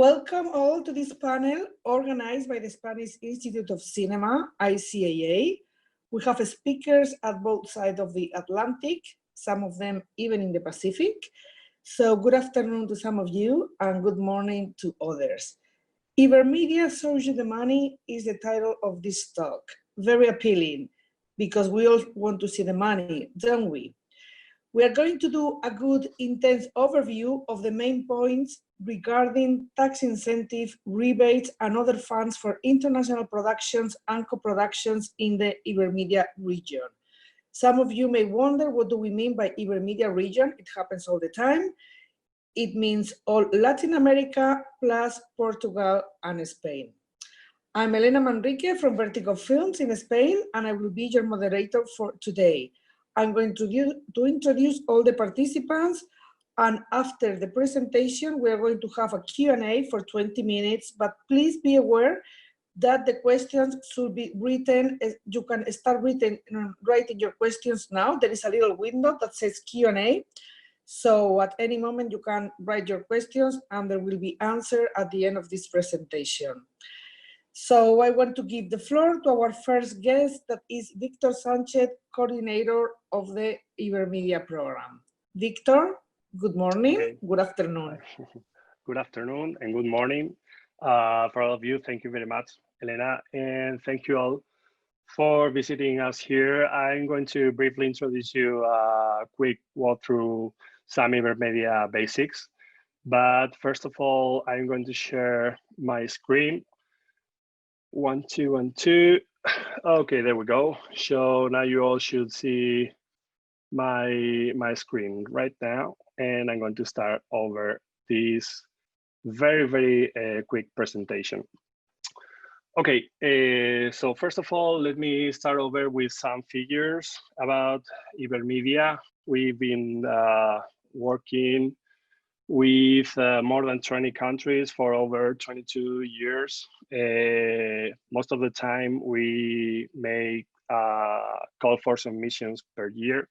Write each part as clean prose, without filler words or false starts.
Welcome all to this panel organized by the Spanish Institute of Cinema, ICAA. We have speakers at both sides of the Atlantic, some of them even in the Pacific. So good afternoon to some of you and good morning to others. Ibermedia shows you the money is the title of this talk. Very appealing because we all want to see the money, don't we? We are going to do a good, intense overview of the main points regarding tax incentive, rebates, and other funds for international productions and co-productions in the Ibermedia region. Some of you may wonder, what do we mean by Ibermedia region? It happens all the time. It means all Latin America plus Portugal and Spain. I'm Elena Manrique from Vertigo Films in Spain, and I will be your moderator for today. I'm going to introduce all the participants, and after the presentation, we are going to have a Q&A for 20 minutes, but please be aware that the questions should be written. You can start writing your questions now. There is a little window that says Q&A. So at any moment, you can write your questions and there will be answer at the end of this presentation. So I want to give the floor to our first guest, that is Victor Sanchez, coordinator of the Ibermedia program. Victor, good morning, okay. Good afternoon. Good afternoon and good morning. For all of you, thank you very much, Elena, and thank you all for visiting us here. I'm going to briefly introduce you a quick walkthrough some Ibermedia basics. But first of all, I'm going to share my screen. 1, 2, 1, 2. Okay, there we go. So now you all should see my screen right now, and I'm going to start over this very quick presentation. Okay, so first of all, let me start over with some figures about Ibermedia. We've been working with more than 20 countries for over 22 years. Most of the time, we make call for submissions per year.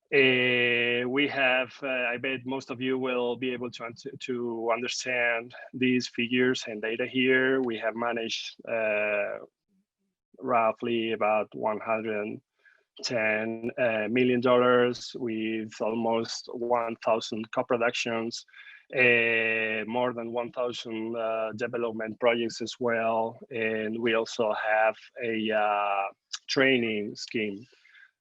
We have, I bet most of you will be able to understand these figures and data here. We have managed roughly about $110 million with almost 1,000 co-productions, more than 1,000 development projects as well. And we also have a training scheme.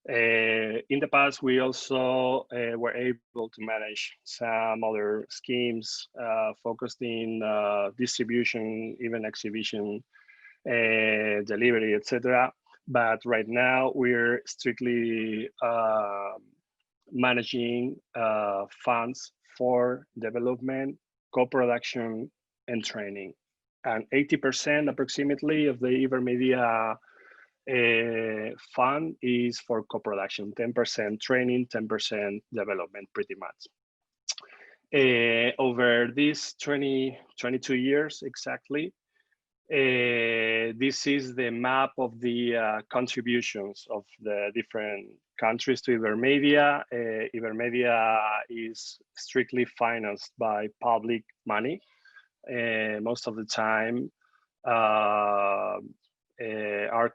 In the past, we also were able to manage some other schemes focused in distribution, even exhibition, delivery, etc. But right now, we're strictly managing funds for development, co-production, and training. And 80% approximately of the Ibermedia fund is for co-production, 10% training, 10% development, pretty much. Over these 22 years exactly, this is the map of the contributions of the different countries to Ibermedia. Ibermedia is strictly financed by public money. Most of the time are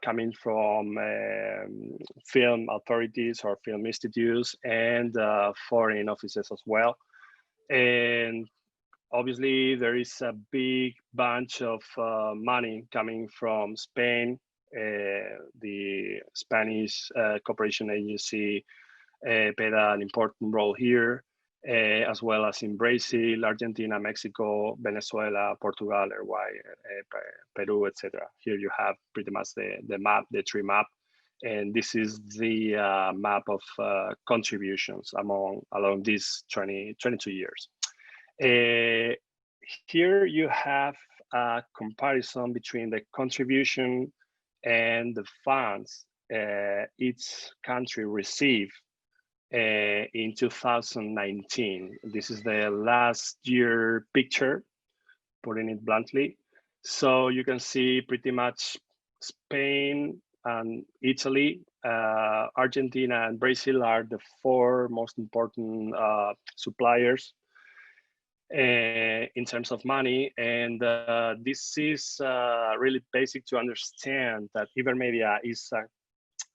coming from film authorities or film institutes and foreign offices as well. And obviously, there is a big bunch of money coming from Spain. The Spanish Cooperation Agency played an important role here, as well as in Brazil, Argentina, Mexico, Venezuela, Portugal, Uruguay, Peru, etc. Here you have pretty much the map, the tree map. And this is the map of contributions along these 22 years. Here you have a comparison between the contribution and the funds each country received in 2019. This is the last year picture, putting it bluntly. So you can see pretty much Spain and Italy, Argentina and Brazil are the 4 most important suppliers. in terms of money. And this is really basic to understand that Ibermedia is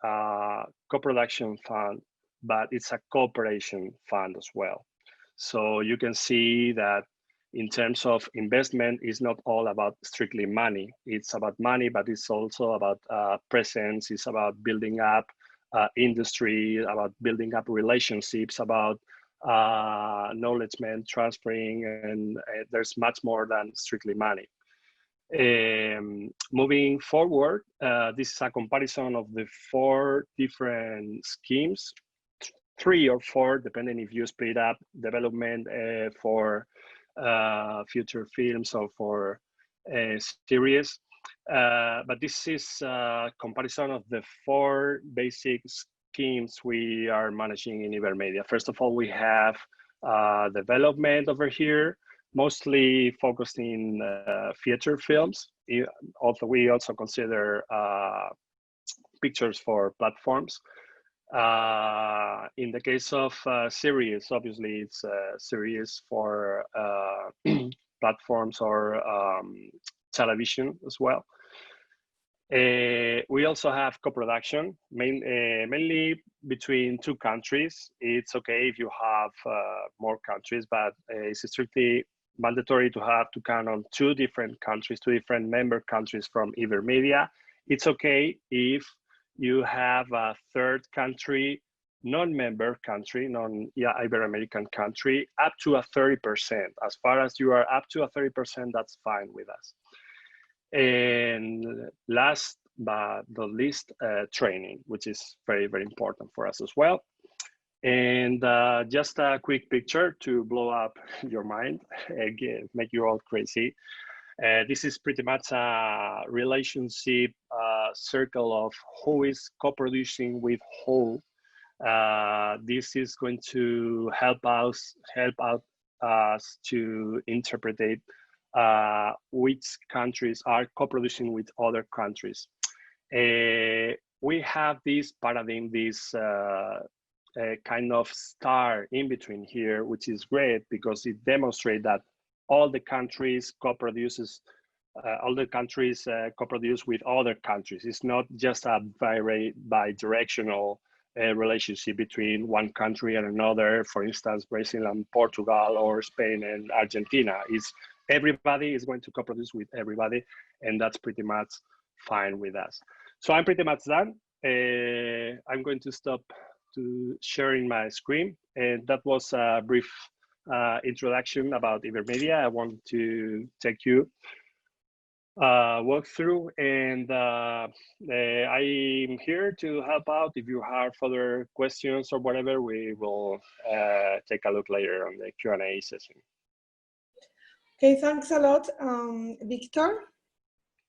a co-production fund, but it's a cooperation fund as well. So you can see that in terms of investment, it's not all about strictly money. It's about money, but it's also about presence. It's about building up industry, about building up relationships, about knowledge transferring, and there's much more than strictly money. Moving forward, this is a comparison of the 4 different schemes, 3 or 4, depending if you split up development for future films or for series. But this is a comparison of the 4 basic schemes we are managing in Ibermedia. First of all, we have development over here, mostly focused in feature films. Also, we also consider pictures for platforms. In the case of series, obviously it's series for platforms or television as well. We also have co-production, mainly between 2 countries. It's okay if you have more countries, but it's strictly mandatory to count on 2 different countries, 2 different member countries from Ibermedia. It's okay if you have a 3rd country, non-member country, non-Ibero-American country, up to a 30%. As far as you are up to a 30%, that's fine with us. And last but not least, training, which is very, very important for us as well. And just a quick picture to blow up your mind, again, make you all crazy. This is pretty much a relationship circle of who is co-producing with who. This is going to help us to interpret which countries are co-producing with other countries. We have this paradigm, this kind of star in between here, which is great because it demonstrates that all the countries co-produce with other countries. It's not just a very bi-directional relationship between one country and another. For instance, Brazil and Portugal, or Spain and Argentina. It's everybody is going to co-produce with everybody, and that's pretty much fine with us. So I'm pretty much done. I'm going to stop to sharing my screen, and that was a brief introduction about Ibermedia. I want to take you walk through, and I'm here to help out. If you have further questions or whatever, we will take a look later on the Q&A session. Okay, thanks a lot, Victor.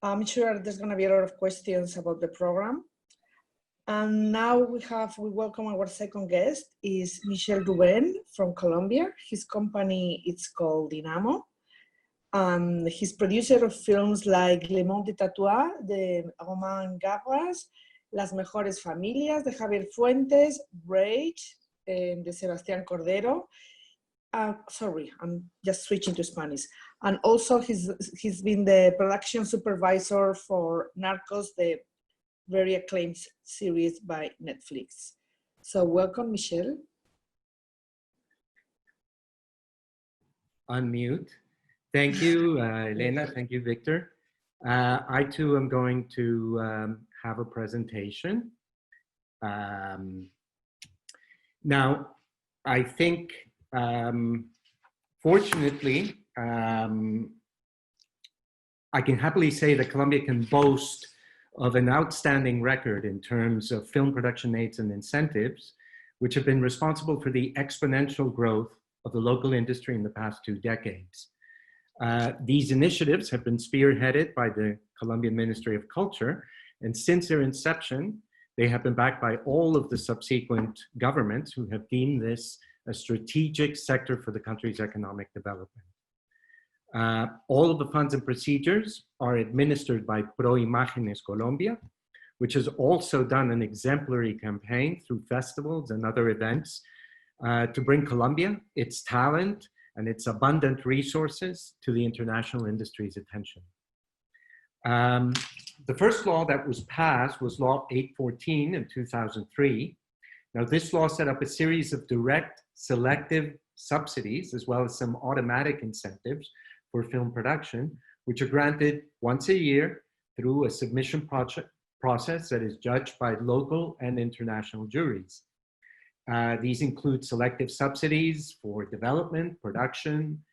I'm sure there's going to be a lot of questions about the program. And now we welcome our second guest, is Michel Ruben from Colombia. His company is called Dynamo. He's producer of films like Le Monde Tatuá, de Romain Gavras, Las Mejores Familias, de Javier Fuentes, Rage, de Sebastián Cordero. Sorry, I'm just switching to Spanish. And also he's been the production supervisor for Narcos, the very acclaimed series by Netflix. So welcome, Michel. Unmute. Thank you, Elena. Thank you, Victor. I too am going to have a presentation. Now, I think, fortunately, I can happily say that Colombia can boast of an outstanding record in terms of film production aids and incentives, which have been responsible for the exponential growth of the local industry in the past 2 decades. These initiatives have been spearheaded by the Colombian Ministry of Culture, and since their inception, they have been backed by all of the subsequent governments who have deemed this a strategic sector for the country's economic development. All of the funds and procedures are administered by Pro Imágenes Colombia, which has also done an exemplary campaign through festivals and other events to bring Colombia, its talent, and its abundant resources to the international industry's attention. The first law that was passed was Law 814 in 2003. Now, this law set up a series of direct selective subsidies, as well as some automatic incentives for film production, which are granted once a year through a submission process that is judged by local and international juries. These include selective subsidies for development, production,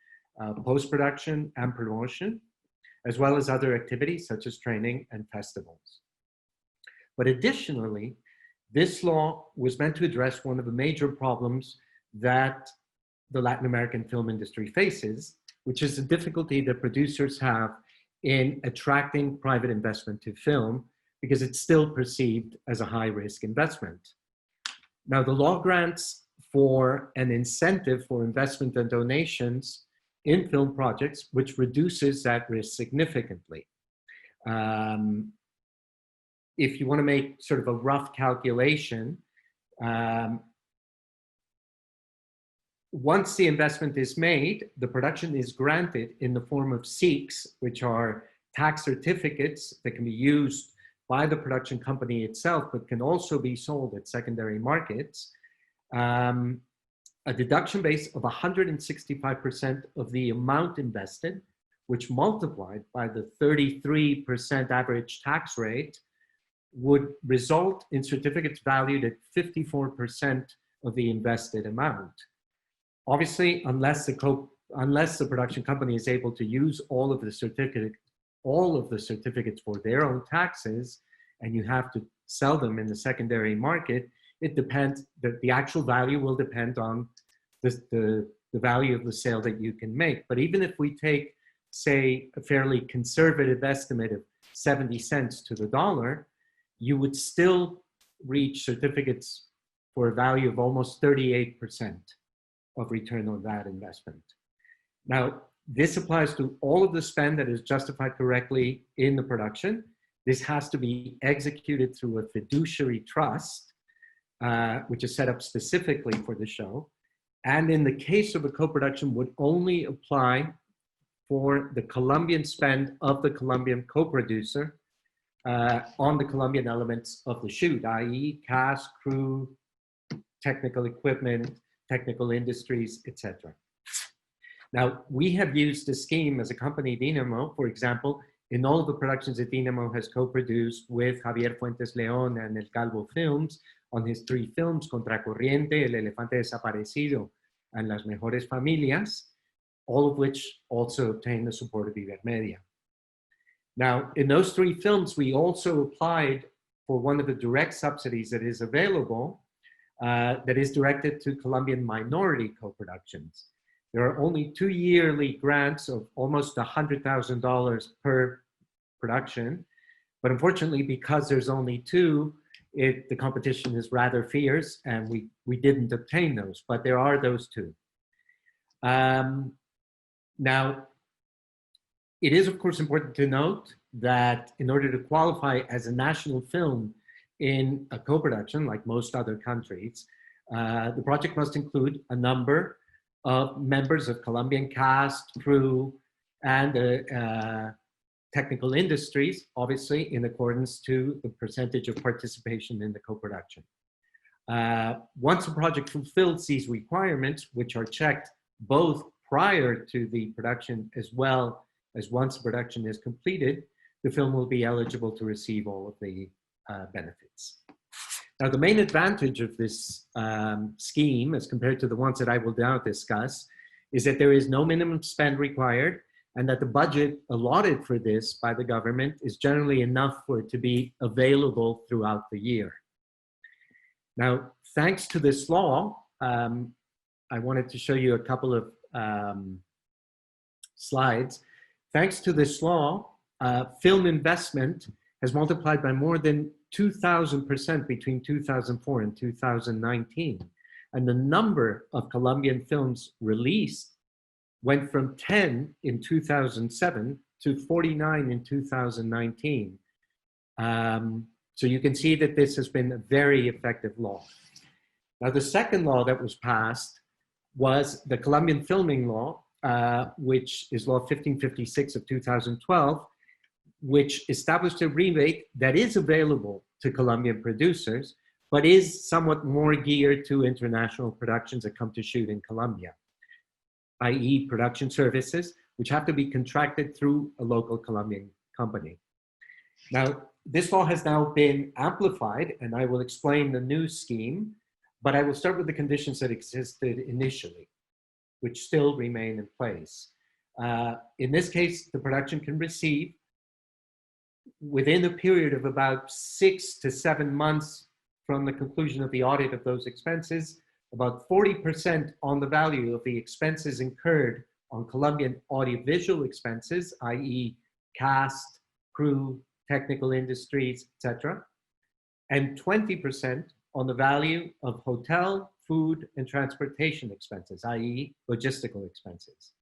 post-production, and promotion, as well as other activities such as training and festivals. But additionally, this law was meant to address one of the major problems that the Latin American film industry faces, which is the difficulty that producers have in attracting private investment to film, because it's still perceived as a high-risk investment. Now, the law grants for an incentive for investment and donations in film projects, which reduces that risk significantly. If you want to make sort of a rough calculation, once the investment is made, the production is granted in the form of SEEKs, which are tax certificates that can be used by the production company itself, but can also be sold at secondary markets. A deduction base of 165% of the amount invested, which multiplied by the 33% average tax rate, would result in certificates valued at 54% of the invested amount. Obviously, unless the production company is able to use all of the certificates for their own taxes, and you have to sell them in the secondary market, it depends, the actual value will depend on the value of the sale that you can make. But even if we take, say, a fairly conservative estimate of 70 cents to the dollar, you would still reach certificates for a value of almost 38% of return on that investment. Now, this applies to all of the spend that is justified correctly in the production. This has to be executed through a fiduciary trust, which is set up specifically for the show. And in the case of a co-production, would only apply for the Colombian spend of the Colombian co-producer on the Colombian elements of the shoot, i.e. cast, crew, technical equipment, technical industries, etc. Now, we have used the scheme as a company, Dynamo, for example, in all of the productions that Dynamo has co-produced with Javier Fuentes León and El Calvo Films on his 3 films, Contracorriente, El Elefante Desaparecido, and Las Mejores Familias, all of which also obtained the support of Ibermedia. Now, in those 3 films, we also applied for one of the direct subsidies that is available, that is directed to Colombian minority co-productions. There are only 2 yearly grants of almost $100,000 per production, but unfortunately, because there's only 2, the competition is rather fierce, and we didn't obtain those, but there are those 2. Now, it is, of course, important to note that in order to qualify as a national film in a co-production, like most other countries, the project must include a number of members of Colombian cast, crew, and technical industries, obviously in accordance to the percentage of participation in the co-production. Once a project fulfills these requirements, which are checked both prior to the production as well as once production is completed, the film will be eligible to receive all of the benefits. Now, the main advantage of this scheme, as compared to the ones that I will now discuss, is that there is no minimum spend required, and that the budget allotted for this by the government is generally enough for it to be available throughout the year. Now, thanks to this law, I wanted to show you a couple of slides. Thanks to this law, film investment has multiplied by more than 2,000% between 2004 and 2019. And the number of Colombian films released went from 10 in 2007 to 49 in 2019. So you can see that this has been a very effective law. Now, the second law that was passed was the Colombian filming law, which is Law 1556 of 2012, which established a rebate that is available to Colombian producers, but is somewhat more geared to international productions that come to shoot in Colombia, i.e. production services, which have to be contracted through a local Colombian company. Now, this law has now been amplified, and I will explain the new scheme, but I will start with the conditions that existed initially, which still remain in place. In this case, the production can receive, within a period of about 6 to 7 months from the conclusion of the audit of those expenses, about 40% on the value of the expenses incurred on Colombian audiovisual expenses, i.e. cast, crew, technical industries, etc., and 20% on the value of hotel, food, and transportation expenses, i.e. logistical expenses.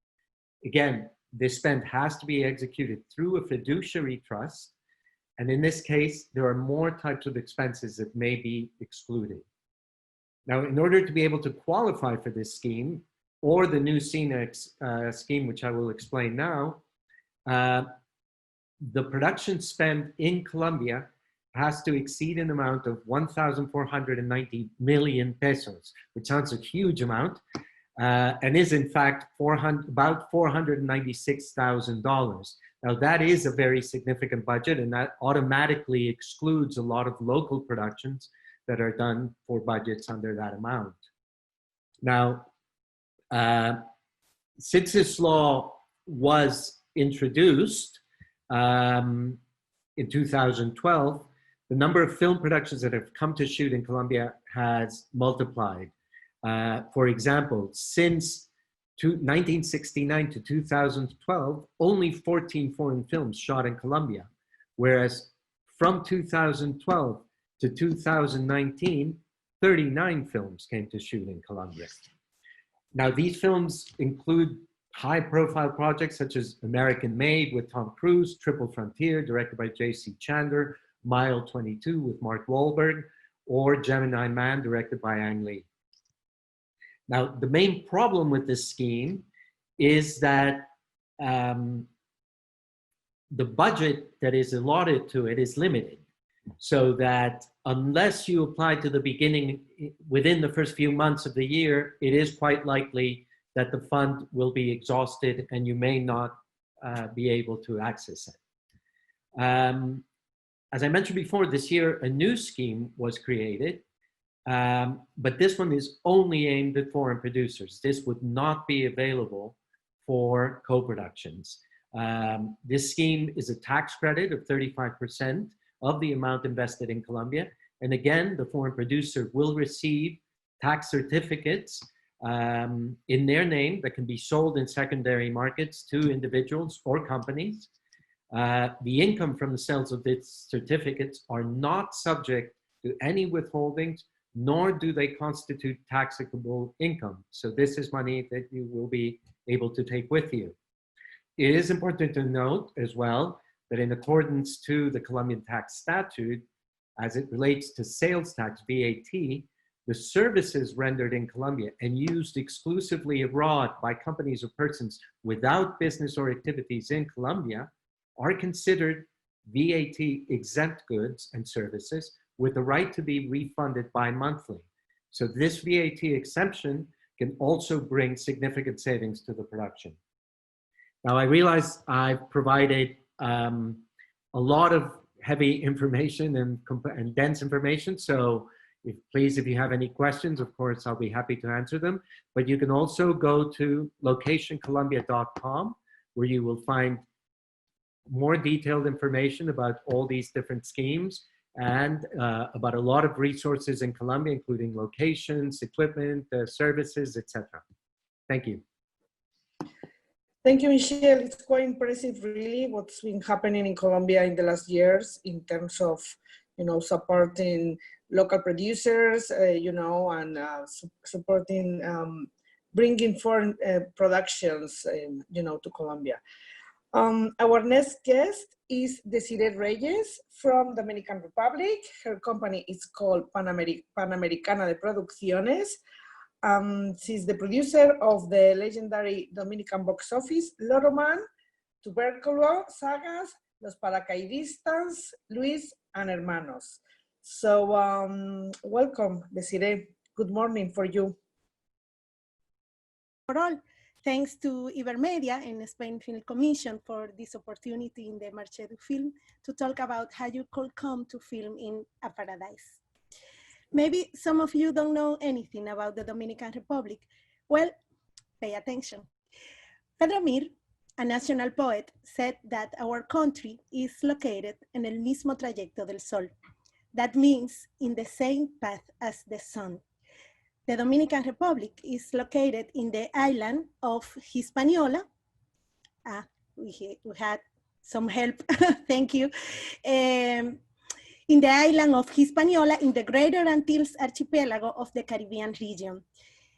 Again, this spend has to be executed through a fiduciary trust, and in this case, there are more types of expenses that may be excluded. Now, in order to be able to qualify for this scheme, or the new Cine scheme, which I will explain now, the production spend in Colombia has to exceed an amount of 1,490 million pesos, which sounds a huge amount, and is in fact about $496,000. Now that is a very significant budget, and that automatically excludes a lot of local productions that are done for budgets under that amount. Now, since this law was introduced in 2012, the number of film productions that have come to shoot in Colombia has multiplied. For example, since 1969 to 2012, only 14 foreign films shot in Colombia, whereas from 2012 to 2019, 39 films came to shoot in Colombia. Now, these films include high-profile projects such as American Made with Tom Cruise, Triple Frontier, directed by J.C. Chandler, Mile 22 with Mark Wahlberg, or Gemini Man, directed by Ang Lee. Now, the main problem with this scheme is that the budget that is allotted to it is limited, so that unless you apply to the beginning within the first few months of the year, it is quite likely that the fund will be exhausted and you may not be able to access it. As I mentioned before, this year a new scheme was created, but this one is only aimed at foreign producers. This would not be available for co-productions. This scheme is a tax credit of 35% of the amount invested in Colombia. And again, the foreign producer will receive tax certificates in their name that can be sold in secondary markets to individuals or companies. The income from the sales of these certificates are not subject to any withholdings, nor do they constitute taxable income. So this is money that you will be able to take with you. It is important to note as well that in accordance to the Colombian tax statute, as it relates to sales tax, VAT, the services rendered in Colombia and used exclusively abroad by companies or persons without business or activities in Colombia are considered VAT exempt goods and services with the right to be refunded bi-monthly. So this VAT exemption can also bring significant savings to the production. Now, I realize I've provided a lot of heavy information and dense information, so please, if you have any questions, of course, I'll be happy to answer them. But you can also go to locationcolombia.com, where you will find more detailed information about all these different schemes and about a lot of resources in Colombia, including locations, equipment, services, etc. Thank you. Thank you, Michel. It's quite impressive, really, what's been happening in Colombia in the last years in terms of, supporting local producers, and supporting, bringing foreign productions, to Colombia. Our next guest is DESIREE Reyes from the Dominican Republic. Her company is called Panamericana de Producciones. She's the producer of the legendary Dominican box office, Lotoman, Tubérculo sagas, Los Paracaidistas, Luis, and Hermanos. So welcome, DESIREE. Good morning for you. For all, thanks to Ibermedia and Spain Film Commission for this opportunity in the Marché du Film to talk about how you could come to film in a paradise. Maybe some of you don't know anything about the Dominican Republic. Well, pay attention. Pedro Mir, a national poet, said that our country is located en el mismo trayecto del sol. That means in the same path as the sun. The Dominican Republic is located in the island of Hispaniola. We had some help, thank you. In the island of Hispaniola in the Greater Antilles archipelago of the Caribbean region.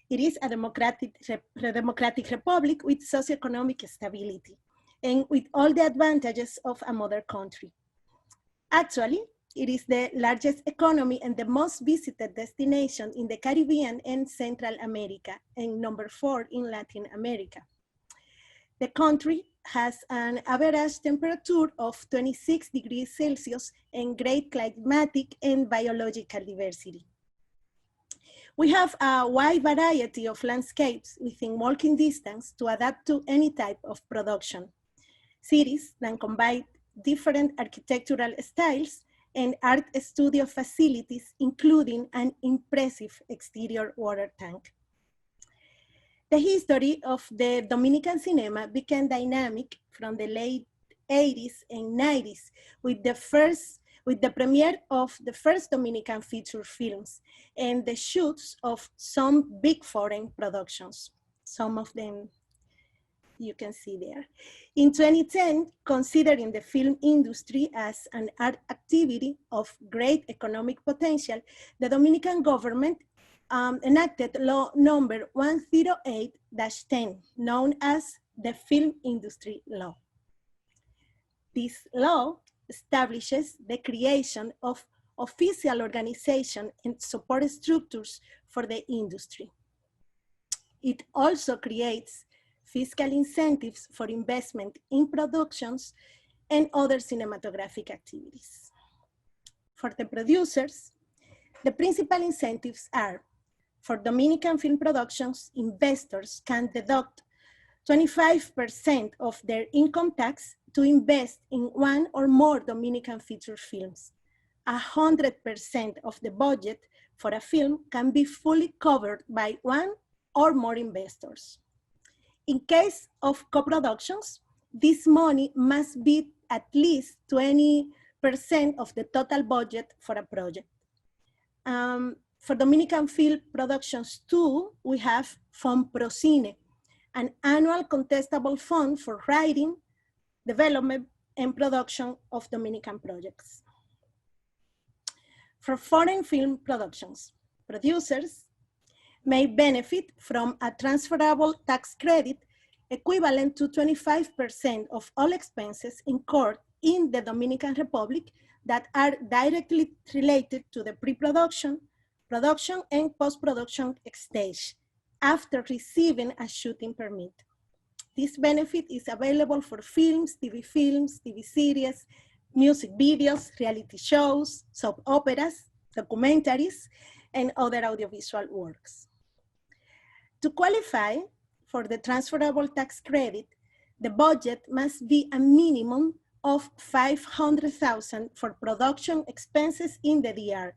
It is a democratic republic with socioeconomic stability and with all the advantages of a mother country. Actually, it is the largest economy and the most visited destination in the Caribbean and Central America, and number 4 in Latin America. The country has an average temperature of 26 degrees Celsius and great climatic and biological diversity. We have a wide variety of landscapes within walking distance to adapt to any type of production. Cities that combine different architectural styles and art studio facilities, including an impressive exterior water tank. The history of the Dominican cinema became dynamic from the late 80s and 90s with the premiere of the first Dominican feature films and the shoots of some big foreign productions. Some of them you can see there. In 2010, considering the film industry as an art activity of great economic potential, the Dominican government enacted law number 108-10, known as the Film Industry Law. This law establishes the creation of official organization and support structures for the industry. It also creates fiscal incentives for investment in productions and other cinematographic activities. For the producers, the principal incentives are, for Dominican film productions, investors can deduct 25% of their income tax to invest in one or more Dominican feature films. 100% of the budget for a film can be fully covered by one or more investors. In case of co-productions, this money must be at least 20% of the total budget for a project. For Dominican film productions too, we have FONPROCINE, an annual contestable fund for writing, development, and production of Dominican projects. For foreign film productions, producers may benefit from a transferable tax credit equivalent to 25% of all expenses incurred in the Dominican Republic that are directly related to the pre-production, production, and post-production stage after receiving a shooting permit. This benefit is available for films, TV series, music videos, reality shows, soap operas, documentaries, and other audiovisual works. To qualify for the transferable tax credit, the budget must be a minimum of $500,000 for production expenses in the DR,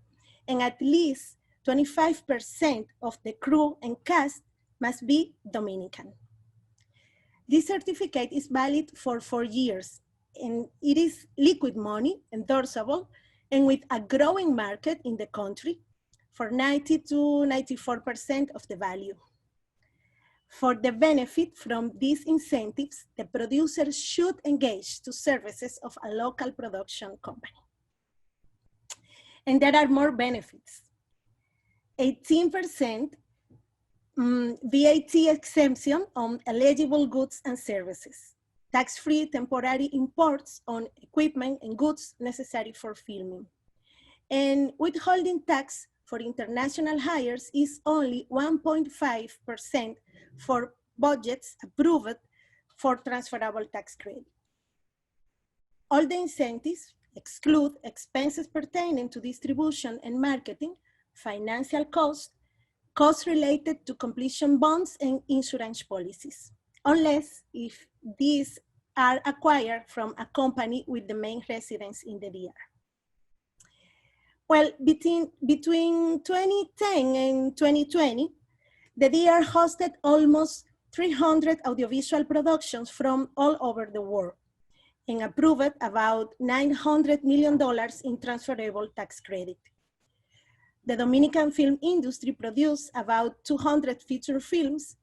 and at least 25% of the crew and cast must be Dominican. This certificate is valid for 4 years, and it is liquid money, endorsable, and with a growing market in the country for 90 to 94% of the value. For the benefit from these incentives, the producer should engage to services of a local production company. And there are more benefits. 18% VAT exemption on eligible goods and services, tax-free temporary imports on equipment and goods necessary for filming, and withholding tax for international hires is only 1.5% for budgets approved for transferable tax credit. All the incentives exclude expenses pertaining to distribution and marketing, financial costs, costs related to completion bonds and insurance policies, unless if these are acquired from a company with the main residence in the DR. Well, between 2010 and 2020, the DR hosted almost 300 audiovisual productions from all over the world and approved about $900 million in transferable tax credit. The Dominican film industry produced about 200 feature films,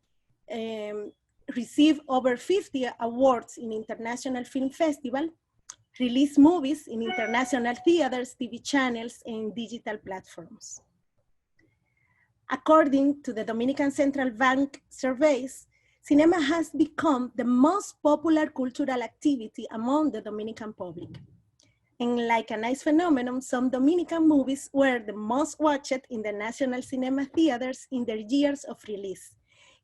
received over 50 awards in international film festival, released movies in international theaters, TV channels, and digital platforms. According to the Dominican Central Bank surveys, cinema has become the most popular cultural activity among the Dominican public. And like a nice phenomenon, some Dominican movies were the most watched in the national cinema theaters in their years of release,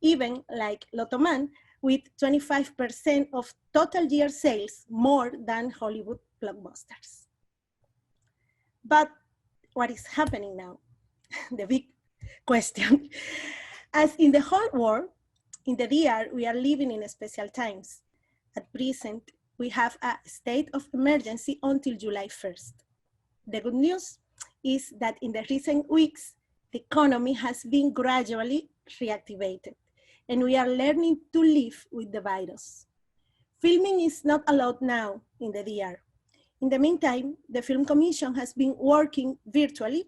even like Lotoman, with 25% of total year sales, more than Hollywood blockbusters. But what is happening now? The big question. As in the whole world, in the DR, we are living in special times. At present, we have a state of emergency until July 1st. The good news is that in the recent weeks, the economy has been gradually reactivated, and we are learning to live with the virus. Filming is not allowed now in the DR. In the meantime, the Film Commission has been working virtually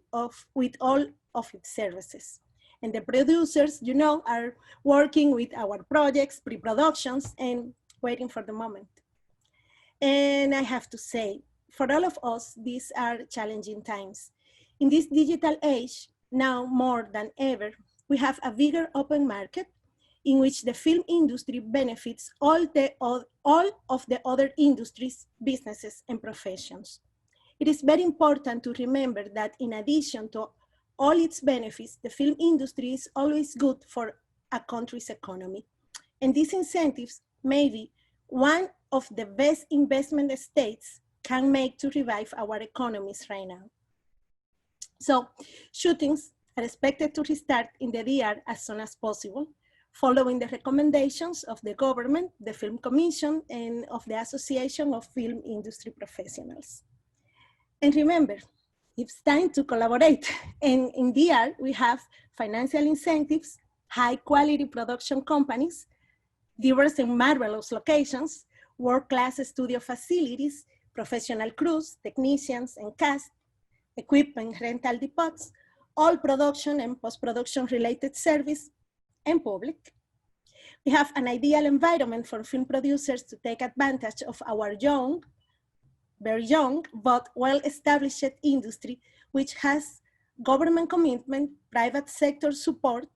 with all of its services. And the producers, you know, are working with our projects, pre-productions, and waiting for the moment. And I have to say, for all of us, these are challenging times. In this digital age, now more than ever, we have a bigger open market in which the film industry benefits all of the other industries, businesses, and professions. It is very important to remember that in addition to all its benefits, the film industry is always good for a country's economy. And these incentives may be one of the best investment states can make to revive our economies right now. So shootings are expected to restart in the DR as soon as possible, following the recommendations of the government, the Film Commission, and of the Association of Film Industry Professionals. And remember, it's time to collaborate. And in DR, we have financial incentives, high quality production companies, diverse and marvelous locations, world-class studio facilities, professional crews, technicians, and cast, equipment rental depots, all production and post-production related service, and public. We have an ideal environment for film producers to take advantage of our young, very young, but well-established industry, which has government commitment, private sector support,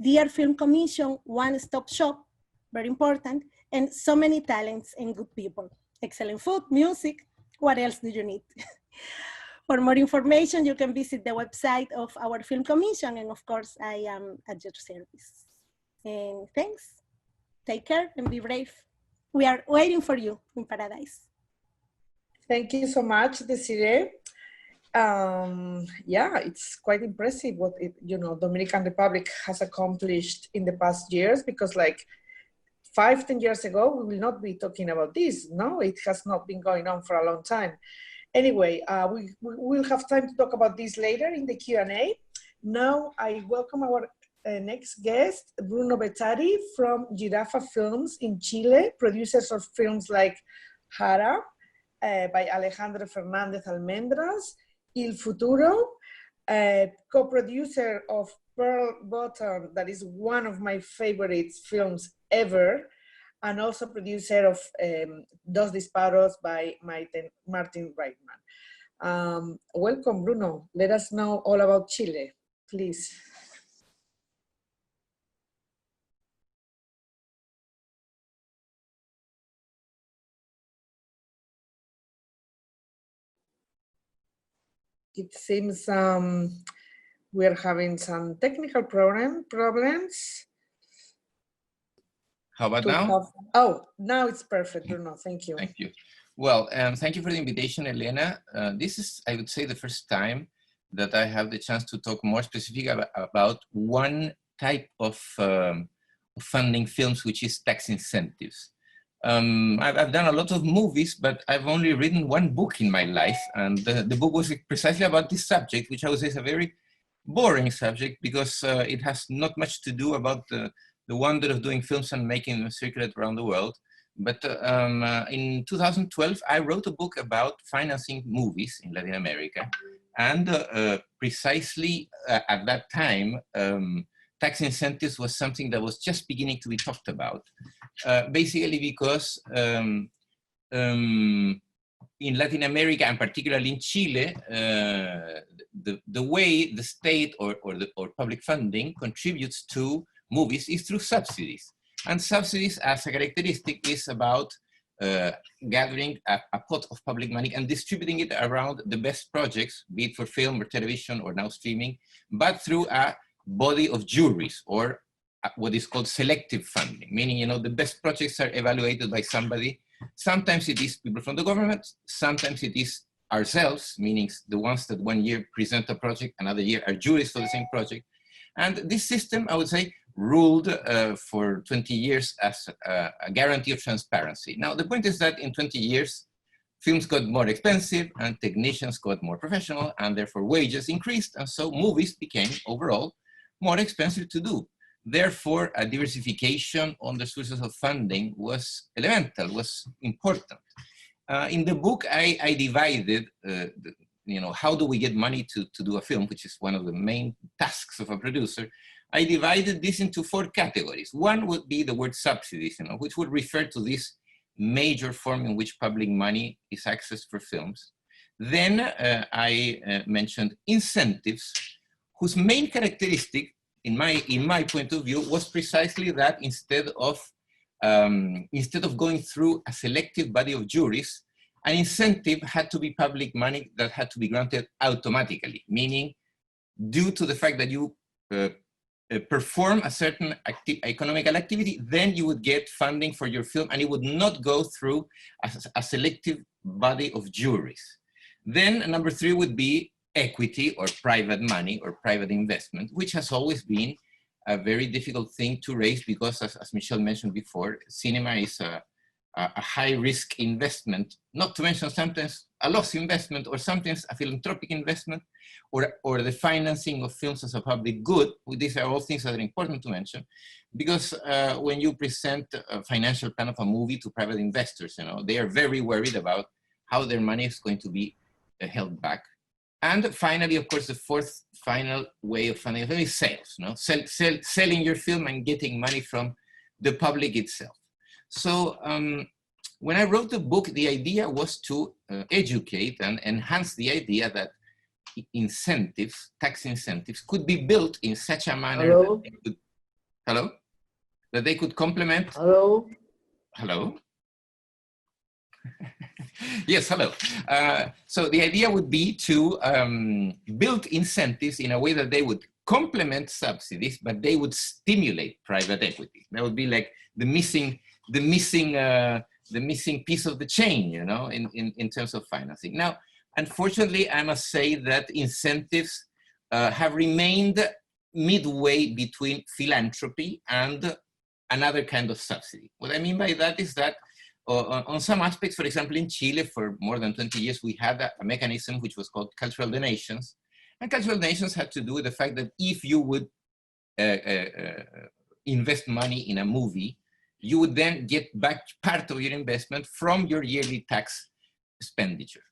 DR Film Commission, one-stop shop, very important, and so many talents and good people. Excellent food, music, what else do you need? For more information, you can visit the website of our Film Commission, and of course, I am at your service. And thanks, take care and be brave. We are waiting for you in paradise. Thank you so much, Desiree. Yeah, it's quite impressive what Dominican Republic has accomplished in the past years, because like 5-10 years ago, we will not be talking about this. No, it has not been going on for a long time. Anyway, we will have time to talk about this later in the Q&A. Now I welcome our next guest, Bruno Bettati from Jirafa Films in Chile, producers of films like Jara, by Alejandro Fernández Almendras, Il Futuro, co-producer of Pearl Bottom, that is one of my favorite films ever, and also producer of Dos Disparos by Martín Rejtman. Welcome, Bruno. Let us know all about Chile, please. It seems We are having some technical problems. How about now? Oh, now it's perfect, Bruno. Thank you. Thank you. Well, thank you for the invitation, Elena. This is, I would say, the first time that I have the chance to talk more specific about one type of funding films, which is tax incentives. I've done a lot of movies, but I've only written one book in my life. And the book was precisely about this subject, which I would say is a very boring subject because it has not much to do about the wonder of doing films and making them circulate around the world. But in 2012, I wrote a book about financing movies in Latin America. And precisely at that time, tax incentives was something that was just beginning to be talked about. Basically because in Latin America, and particularly in Chile, the way the state or public funding contributes to movies is through subsidies. And subsidies, as a characteristic, is about gathering a pot of public money and distributing it around the best projects, be it for film or television or now streaming, but through a body of juries, or what is called selective funding, meaning, you know, the best projects are evaluated by somebody. Sometimes it is people from the government, sometimes it is ourselves, meaning the ones that one year present a project, another year are juries for the same project. And this system, I would say, ruled for 20 years as a guarantee of transparency. Now, the point is that in 20 years, films got more expensive and technicians got more professional, and therefore wages increased, and so movies became overall more expensive to do. Therefore, a diversification on the sources of funding was elemental, was important. In the book, I divided, you know, how do we get money to do a film, which is one of the main tasks of a producer. I divided this into 4 categories. One would be the word subsidies, you know, which would refer to this major form in which public money is accessed for films. Then I mentioned incentives, whose main characteristic, in my point of view, was precisely that instead of going through a selective body of juries, an incentive had to be public money that had to be granted automatically, meaning due to the fact that you perform a certain economical activity, then you would get funding for your film, and it would not go through a selective body of juries. Then number 3 would be equity or private money or private investment, which has always been a very difficult thing to raise because, as Michel mentioned before, cinema is a high-risk investment, not to mention sometimes a loss investment or sometimes a philanthropic investment, or the financing of films as a public good. These are all things that are important to mention, because when you present a financial plan of a movie to private investors, you know, they are very worried about how their money is going to be held back. And finally, of course, the 4th final way of funding a film is sales, you know? Selling your film and getting money from the public itself. So when I wrote the book, the idea was to educate and enhance the idea that incentives, tax incentives, could be built in such a manner that they could, that they could complement. Hello? Yes, hello. So the idea would be to build incentives in a way that they would complement subsidies, but they would stimulate private equity. That would be like the missing piece of the chain, you know, in terms of financing. Now, unfortunately, I must say that incentives have remained midway between philanthropy and another kind of subsidy. What I mean by that is that on some aspects, for example, in Chile, for more than 20 years, we had a mechanism which was called cultural donations. And cultural donations had to do with the fact that if you would invest money in a movie, you would then get back part of your investment from your yearly tax expenditure.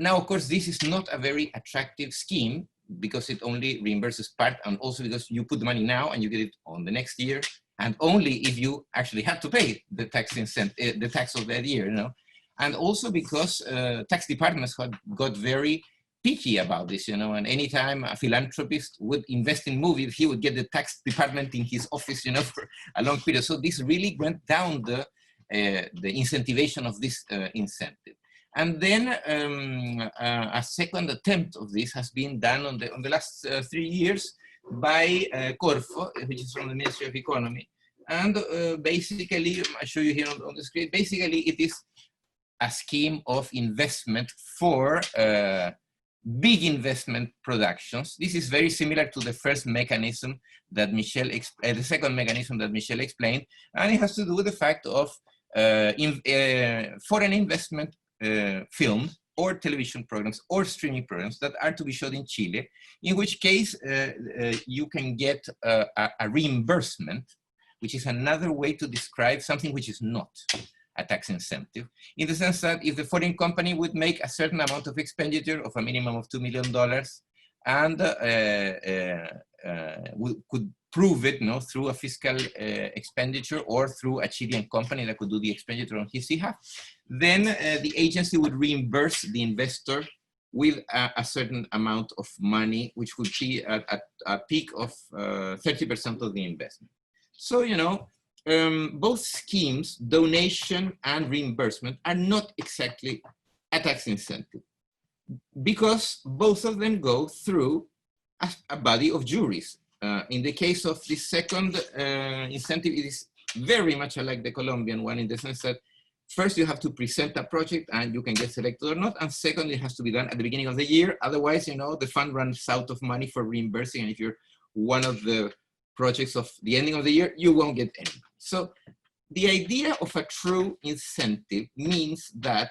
Now, of course, this is not a very attractive scheme because it only reimburses part, and also because you put the money now and you get it on the next year, and only if you actually have to pay the tax the tax of that year, you know. And also because tax departments got very picky about this, you know, and anytime a philanthropist would invest in movies, he would get the tax department in his office, you know, for a long period. So this really went down the incentivization of this incentive. And then a second attempt of this has been done on the last 3 years by Corfo, which is from the Ministry of Economy. And basically, I show you here on the screen, basically it is a scheme of investment for big investment productions. This is very similar to the first mechanism that the second mechanism that Michel explained, and it has to do with the fact of foreign investment films or television programs or streaming programs that are to be showed in Chile, in which case you can get a reimbursement, which is another way to describe something which is not a tax incentive, in the sense that if the foreign company would make a certain amount of expenditure of a minimum of $2 million and could prove it through a fiscal expenditure or through a Chilean company that could do the expenditure on his behalf, then the agency would reimburse the investor with a certain amount of money, which would be a peak of 30% of the investment. So, both schemes, donation and reimbursement, are not exactly a tax incentive because both of them go through a body of juries. In the case of the second incentive, it is very much like the Colombian one in the sense that first you have to present a project and you can get selected or not, and second, it has to be done at the beginning of the year. Otherwise, the fund runs out of money for reimbursing, and if you're one of the projects of the ending of the year, you won't get any. So the idea of a true incentive means that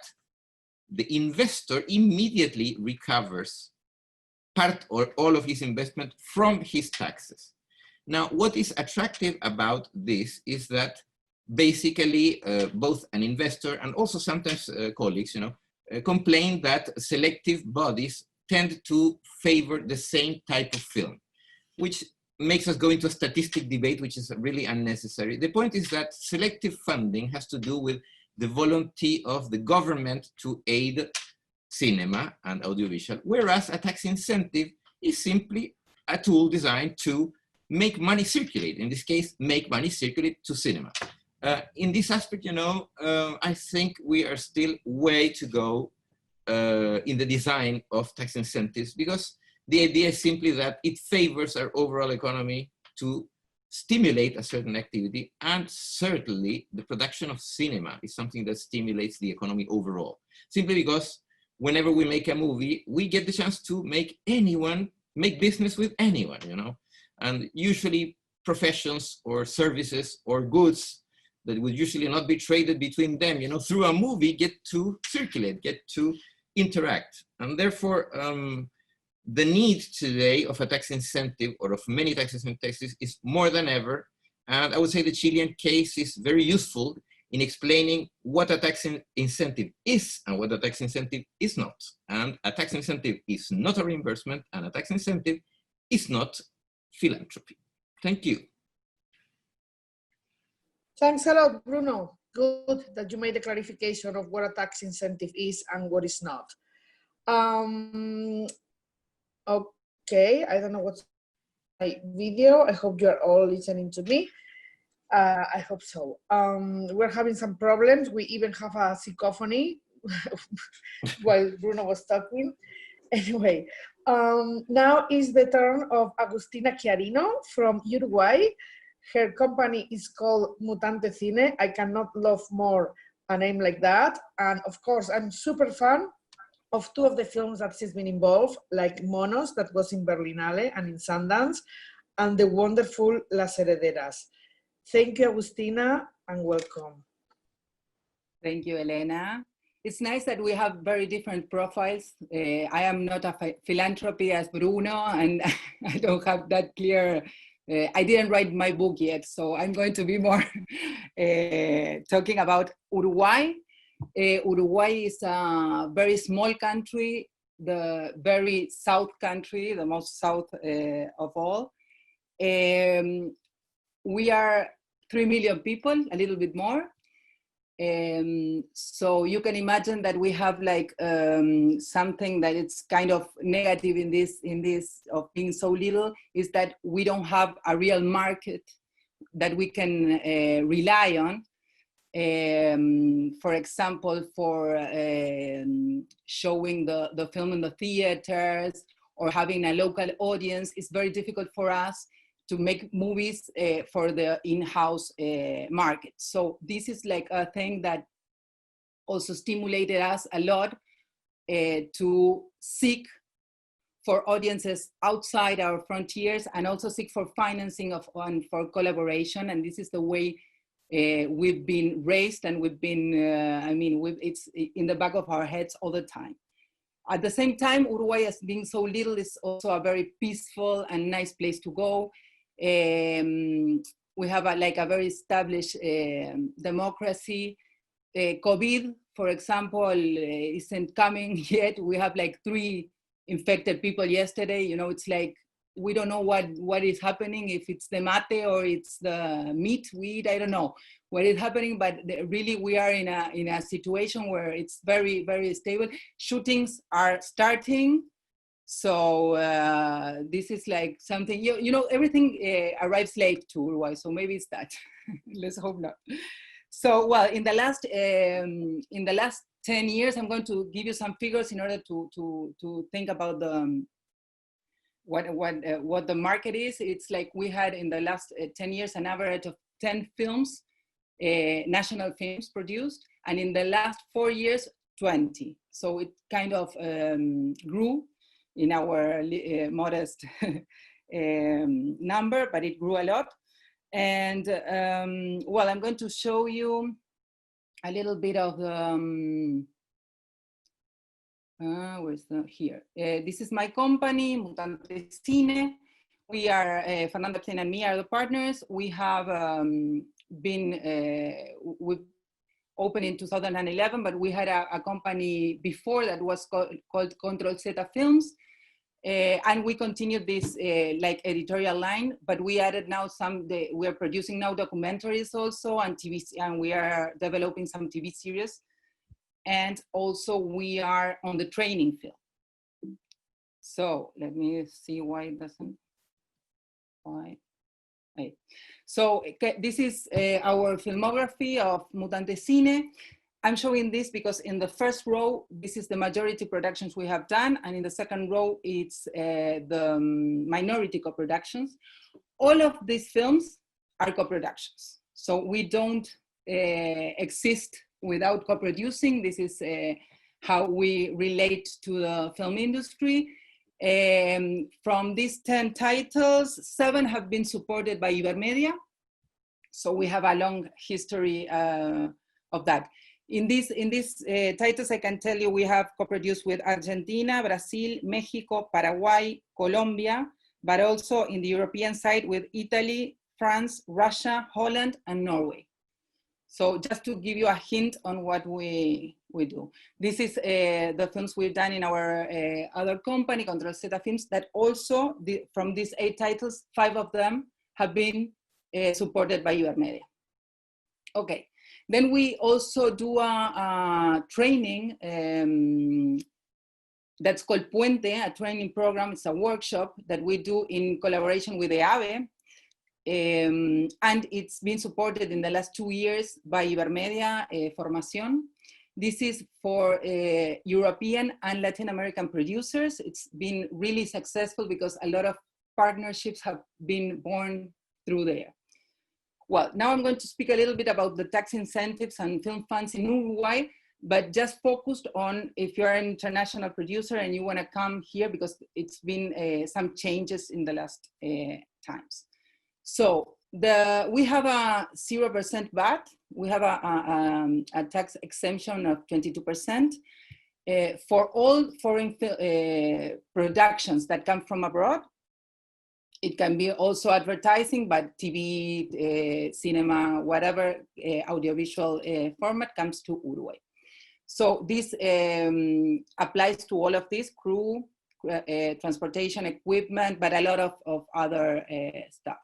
the investor immediately recovers part or all of his investment from his taxes. Now, what is attractive about this is that basically both an investor and also sometimes colleagues, complain that selective bodies tend to favor the same type of film, which makes us go into a statistic debate, which is really unnecessary. The point is that selective funding has to do with the volunteer of the government to aid cinema and audiovisual, whereas a tax incentive is simply a tool designed to make money circulate. In this case, make money circulate to cinema. In this aspect, I think we are still way to go in the design of tax incentives, because the idea is simply that it favors our overall economy to stimulate a certain activity, and certainly the production of cinema is something that stimulates the economy overall. Simply because whenever we make a movie, we get the chance to make business with anyone, and usually professions or services or goods that would usually not be traded between them, through a movie get to circulate, get to interact. And therefore, the need today of a tax incentive or of many tax incentives is more than ever. And I would say the Chilean case is very useful in explaining what a tax incentive is and what a tax incentive is not. And a tax incentive is not a reimbursement, and a tax incentive is not philanthropy. Thank you. Thanks a lot, Bruno. Good that you made the clarification of what a tax incentive is and what is not. Okay, I don't know what's my video. I hope you're all listening to me. I hope so. We're having some problems. We even have a cacophony while Bruno was talking. Anyway, now is the turn of Agustina Chiarino from Uruguay. Her company is called Mutante Cine. I cannot love more a name like that. And of course, I'm super fan of two of the films that she's been involved, like Monos, that was in Berlinale and in Sundance, and the wonderful Las Herederas. Thank you, Agustina, and welcome. Thank you, Elena. It's nice that we have very different profiles. I am not a philanthropy as Bruno, and I don't have that clear. I didn't write my book yet, so I'm going to be more talking about Uruguay. Uruguay is a very small country, the very south country, the most south of all. We are 3 million people, a little bit more. So you can imagine that we have like something that it's kind of negative in this of being so little, is that we don't have a real market that we can rely on. For example, for showing the film in the theaters or having a local audience. It's very difficult for us to make movies for the in-house market. So this is like a thing that also stimulated us a lot to seek for audiences outside our frontiers and also seek for financing and for collaboration. And this is the way we've been raised, and we've been, it's in the back of our heads all the time. At the same time, Uruguay, as being so little, is also a very peaceful and nice place to go. We have a very established democracy. COVID, for example, isn't coming yet. We have like 3 infected people yesterday. You know, it's like, we don't know what is happening, if it's the mate or it's the meat we eat, I don't know what is happening, but really we are in a situation where it's very, very stable. Shootings are starting. So this is like something, you know, everything arrives late to Uruguay, so maybe it's that. Let's hope not. So, well, in the last 10 years, I'm going to give you some figures in order to think about the what the market is. It's like we had in the last 10 years an average of 10 films, national films produced, and in the last 4 years, 20. So it kind of grew in our modest number, but it grew a lot. And well, I'm going to show you a little bit of the, where's the, here. This is my company, Mutante Cine. We are, Fernando and me are the partners. We have we opened in 2011, but we had a company before that was called Control Z Films. And we continued this like editorial line, but we added now we are producing now documentaries also and TV, and we are developing some TV series. And also we are on the training field. So let me see why it doesn't, why. Right. So this is our filmography of Mutante Cine. I'm showing this because in the first row, this is the majority productions we have done. And in the second row, it's the minority co-productions. All of these films are co-productions. So we don't exist without co-producing. This is how we relate to the film industry. From these 10 titles, 7 have been supported by Ibermedia. So we have a long history of that. In these titles, I can tell you we have co-produced with Argentina, Brazil, Mexico, Paraguay, Colombia, but also in the European side with Italy, France, Russia, Holland, and Norway. So just to give you a hint on what we do. This is the films we've done in our other company, Control Z Films, that also, from these 8 titles, 5 of them have been supported by Ibermedia. Okay. Then we also do a training that's called Puente, a training program. It's a workshop that we do in collaboration with the AVE. And it's been supported in the last 2 years by Ibermedia Formación. This is for European and Latin American producers. It's been really successful because a lot of partnerships have been born through there. Well, now I'm going to speak a little bit about the tax incentives and film funds in Uruguay, but just focused on if you're an international producer and you want to come here, because it's been some changes in the last times. So we have a 0% VAT. We have a tax exemption of 22% for all foreign productions that come from abroad. It can be also advertising, but TV, cinema, whatever audiovisual format comes to Uruguay. So this applies to all of this, crew, transportation, equipment, but a lot of other stuff.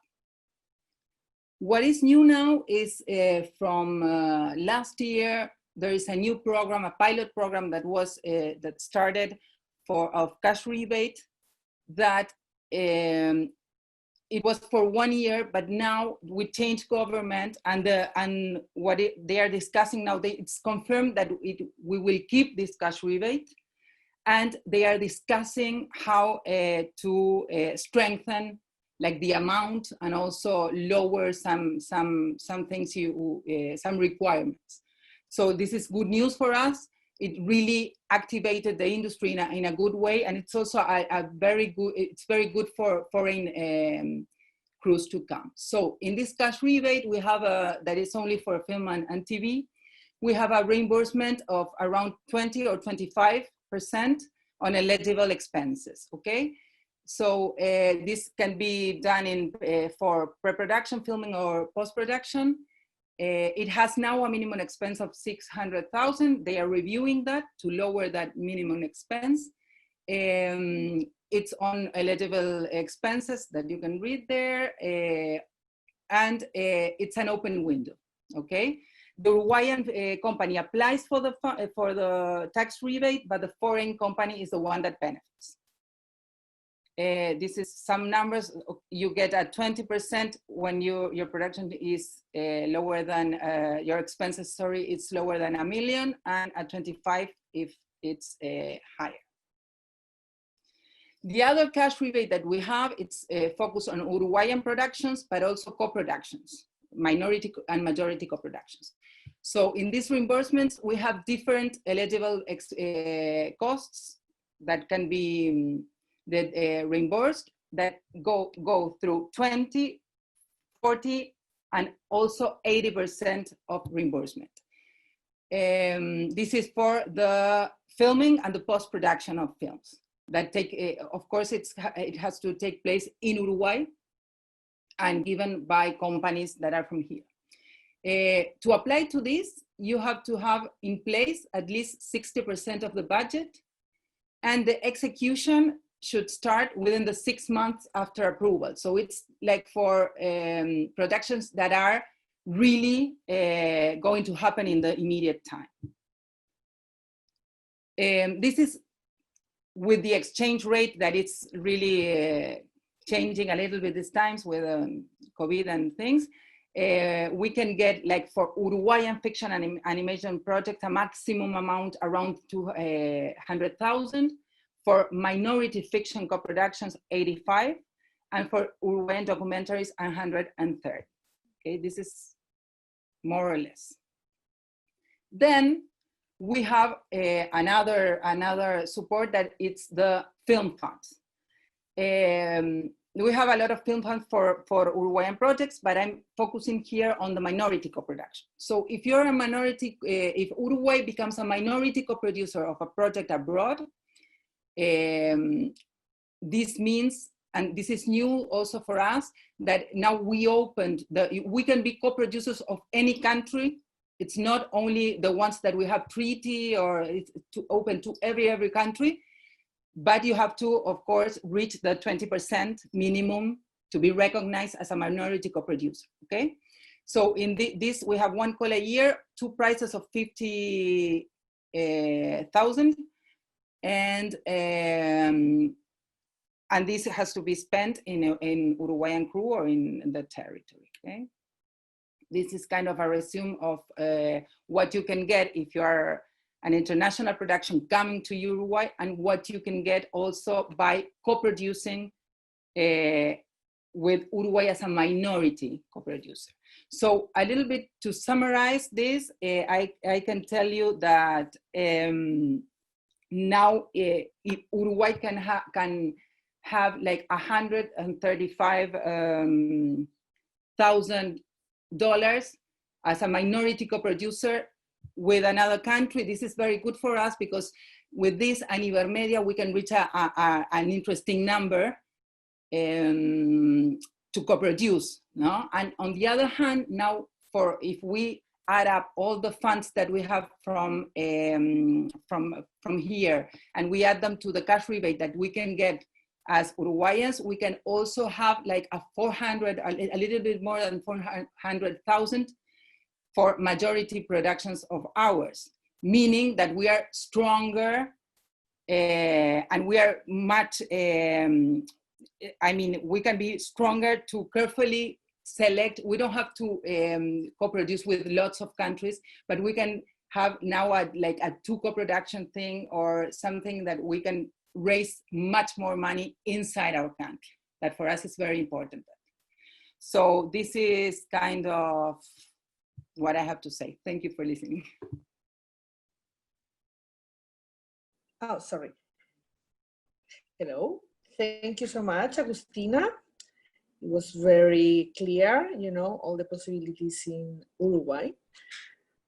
What is new now is from last year, there is a new program, a pilot program that was that started of cash rebate that it was for 1 year, but now we changed government, and what they are discussing now, it's confirmed that we will keep this cash rebate, and they are discussing how to strengthen like the amount and also lower some things, some requirements. So this is good news for us. It really activated the industry in a good way, and it's also very good for foreign crews to come. So in this cash rebate, we have that is only for film and TV. We have a reimbursement of around 20 or 25% on eligible expenses. Okay, so this can be done for pre-production, filming, or post-production. It has now a minimum expense of 600,000. They are reviewing that to lower that minimum expense. It's on eligible expenses that you can read there, and it's an open window. Okay, the Uruguayan company applies for the tax rebate, but the foreign company is the one that benefits. This is some numbers. You get a 20% when your production is lower than your expenses. Sorry, it's lower than $1 million, and a 25 if it's higher. The other cash rebate that we have, it's focused on Uruguayan productions, but also co-productions, minority and majority co-productions. So in these reimbursements, we have different eligible costs that can be reimbursed, that go through 20, 40, and also 80% of reimbursement. This is for the filming and the post-production of films that take, of course, it has to take place in Uruguay and given by companies that are from here. To apply to this, you have to have in place at least 60% of the budget, and the execution should start within the 6 months after approval. So it's like for productions that are really going to happen in the immediate time. This is with the exchange rate that it's really changing a little bit these times with COVID and things. We can get, like for Uruguayan fiction and animation projects, a maximum amount around 200,000. For minority fiction co-productions, 85, and for Uruguayan documentaries, 130. Okay, this is more or less. Then we have another support, that it's the film funds. We have a lot of film funds for Uruguayan projects, but I'm focusing here on the minority co-production. So if you're a minority, if Uruguay becomes a minority co-producer of a project abroad, this means, and this is new also for us, that now we opened we can be co-producers of any country. It's not only the ones that we have treaty, or it's open to every country, but you have to, of course, reach the 20% minimum to be recognized as a minority co-producer, okay? So in this, we have one call a year, 2 prizes of 50,000, and this has to be spent in Uruguayan crew or in the territory, okay? This is kind of a resume of what you can get if you are an international production coming to Uruguay, and what you can get also by co-producing with Uruguay as a minority co-producer. So a little bit to summarize this, I can tell you that now Uruguay can have like $135,000 as a minority co-producer with another country. This is very good for us, because with this and Ibermedia, we can reach an interesting number to co-produce, no? And on the other hand, now if we add up all the funds that we have from here, and we add them to the cash rebate that we can get as Uruguayans, we can also have like a little bit more than 400,000 for majority productions of ours, meaning that we are stronger and we are much I mean, we can be stronger to carefully select. We don't have to co-produce with lots of countries, but we can have now like a 2 co-production thing or something that we can raise much more money inside our country. That for us is very important. So this is kind of what I have to say. Thank you for listening. Oh, sorry. Hello. Thank you so much, Agustina. It was very clear, you know, all the possibilities in Uruguay.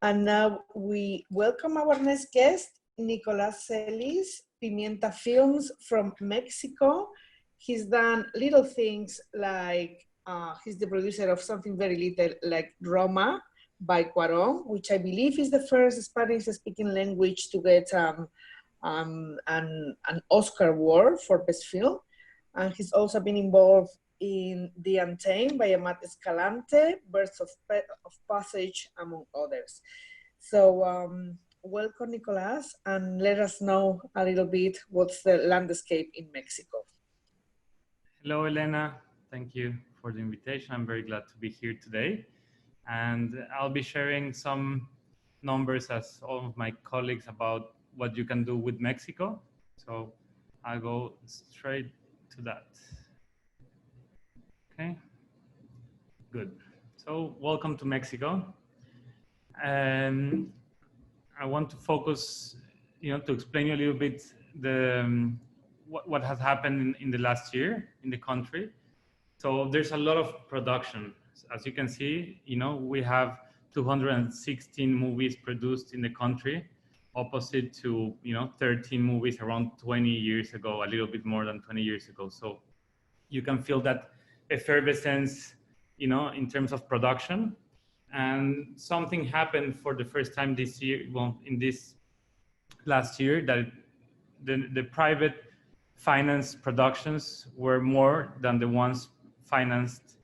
And now we welcome our next guest, NICOLÁS CELIS, Pimienta Films from Mexico. He's done little things like, he's the producer of something very little like Roma by Cuarón, which I believe is the first Spanish-speaking language to get an Oscar award for Best Film. And he's also been involved in The Untamed by Amat Escalante, Birds of Passage, among others. So welcome, NICOLÁS, and let us know a little bit what's the landscape in Mexico. Hello, Elena. Thank you for the invitation. I'm very glad to be here today. And I'll be sharing some numbers as all of my colleagues about what you can do with Mexico. So I'll go straight to that. Okay, good. So welcome to Mexico. I want to focus, you know, to explain you a little bit the what has happened in the last year in the country. So there's a lot of production. As you can see, you know, we have 216 movies produced in the country, opposite to, you know, 13 movies around 20 years ago, a little bit more than 20 years ago. So you can feel that effervescence, you know, in terms of production. And something happened for the first time this year, well, in this last year, that the private finance productions were more than the ones financed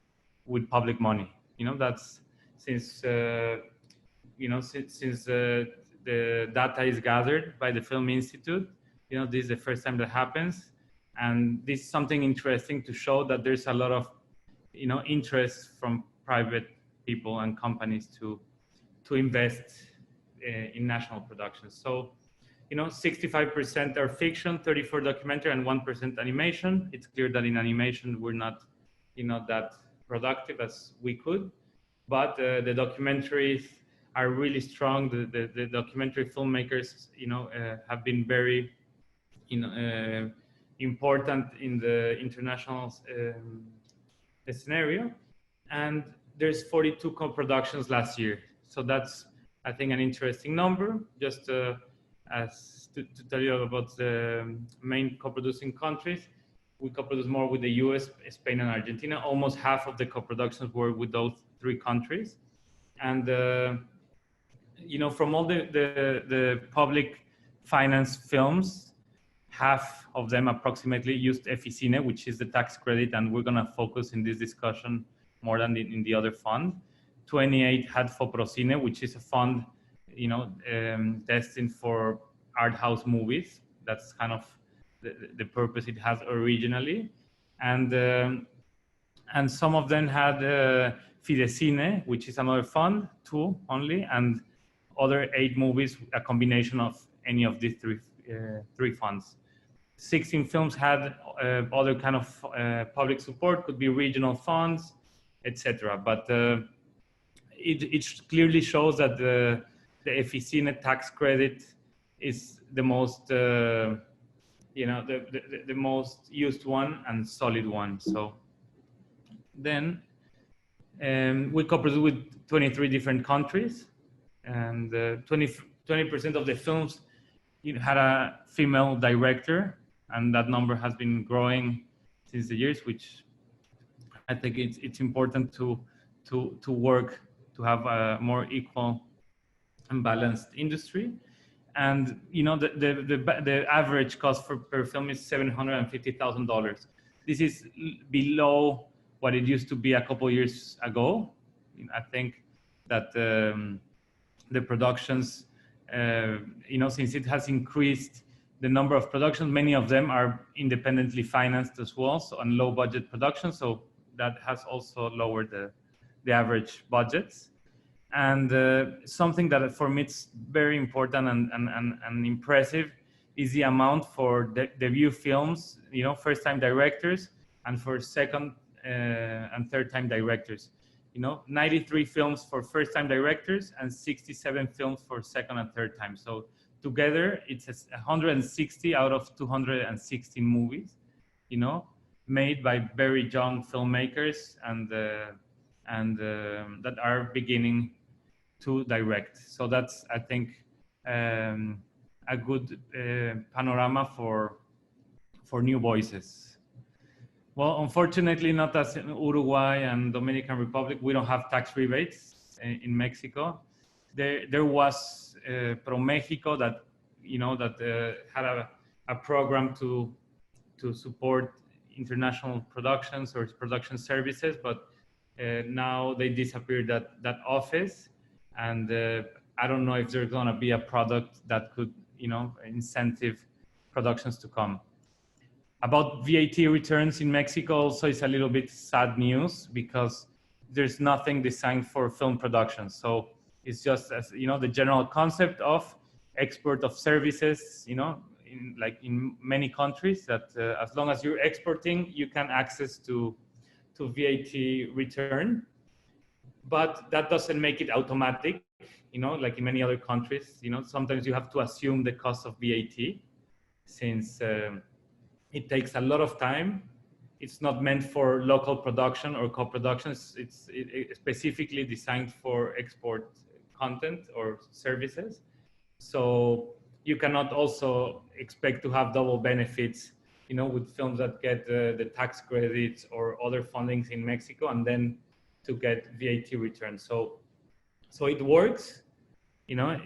with public money. You know, that's since, you know, since the data is gathered by the Film Institute, you know, this is the first time that happens. And this is something interesting to show that there's a lot of, you know, interest from private people and companies to invest in national productions. So, you know, 65% are fiction, 34% documentary, and 1% animation. It's clear that in animation we're not, you know, that productive as we could, but the documentaries are really strong. The documentary filmmakers, you know, have been very, you know, important in the international scenario. And there's 42 co-productions last year. So that's, I think, an interesting number. Just as to tell you about the main co-producing countries, we co-produce more with the US, Spain, and Argentina. Almost half of the co-productions were with those 3 countries. And, you know, from all the public finance films, half of them approximately used EFICINE, which is the tax credit, and we're gonna focus in this discussion more than in the other fund. 28 had FOPROCINE, which is a fund, you know, destined for art house movies. That's kind of the purpose it has originally. And some of them had Fidecine, which is another fund, 2 only, and other 8 movies, a combination of any of these 3 funds. 16 films had other kind of public support, could be regional funds, etc. But it clearly shows that the EFICINE tax credit is the most, you know, the most used one and solid one. So then we co-produce with 23 different countries, and 20% of the films had a female director, and that number has been growing since the years, which I think it's important to work to have a more equal and balanced industry. And you know, the average cost per film is $750,000. This is below what it used to be a couple years ago. I think that the productions, you know, since it has increased the number of productions. Many of them are independently financed as well, so on low budget productions. So that has also lowered the average budgets. And something that for me it's very important and impressive is the amount for debut films, first-time directors, and for second and third-time directors. 93 films for first-time directors and 67 films for second and third time. So together, it's 160 out of 260 movies, made by very young filmmakers and that are beginning to direct. So that's, I think, a good panorama for new voices. Well, unfortunately, not as in Uruguay and Dominican Republic, we don't have tax rebates in Mexico. There was ProMéxico that, had a program to support international productions or production services, but now they disappeared that office, and I don't know if there's going to be a product that could, incentive productions to come. About VAT returns in Mexico also is a little bit sad news because there's nothing designed for film production. So it's just, as the general concept of export of services, in many countries, that as long as you're exporting, you can access to VAT return. But that doesn't make it automatic, like in many other countries. Sometimes you have to assume the cost of VAT since it takes a lot of time. It's not meant for local production or co-productions. It's specifically designed for export content or services. So you cannot also expect to have double benefits, with films that get the tax credits or other fundings in Mexico and then to get VAT returns. So it works, many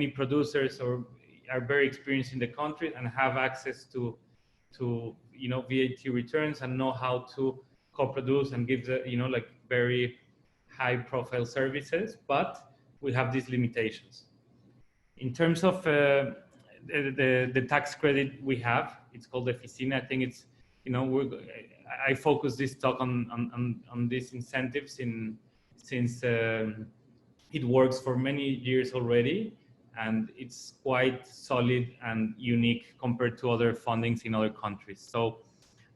producers are very experienced in the country and have access to VAT returns and know how to co-produce and give the very high profile services, but we have these limitations. In terms of the tax credit we have, it's called Eficine. I think it's, I focus this talk on these incentives since it works for many years already, and it's quite solid and unique compared to other fundings in other countries. So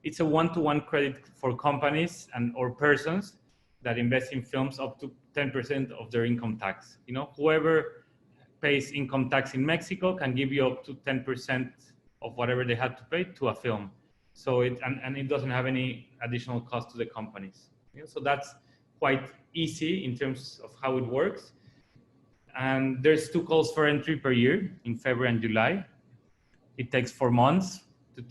it's a one-to-one credit for companies or persons that invest in films up to 10% of their income tax. Whoever pays income tax in Mexico can give you up to 10% of whatever they had to pay to a film. So it doesn't have any additional cost to the companies. So that's quite easy in terms of how it works. And there's 2 calls for entry per year in February and July. It takes 4 months to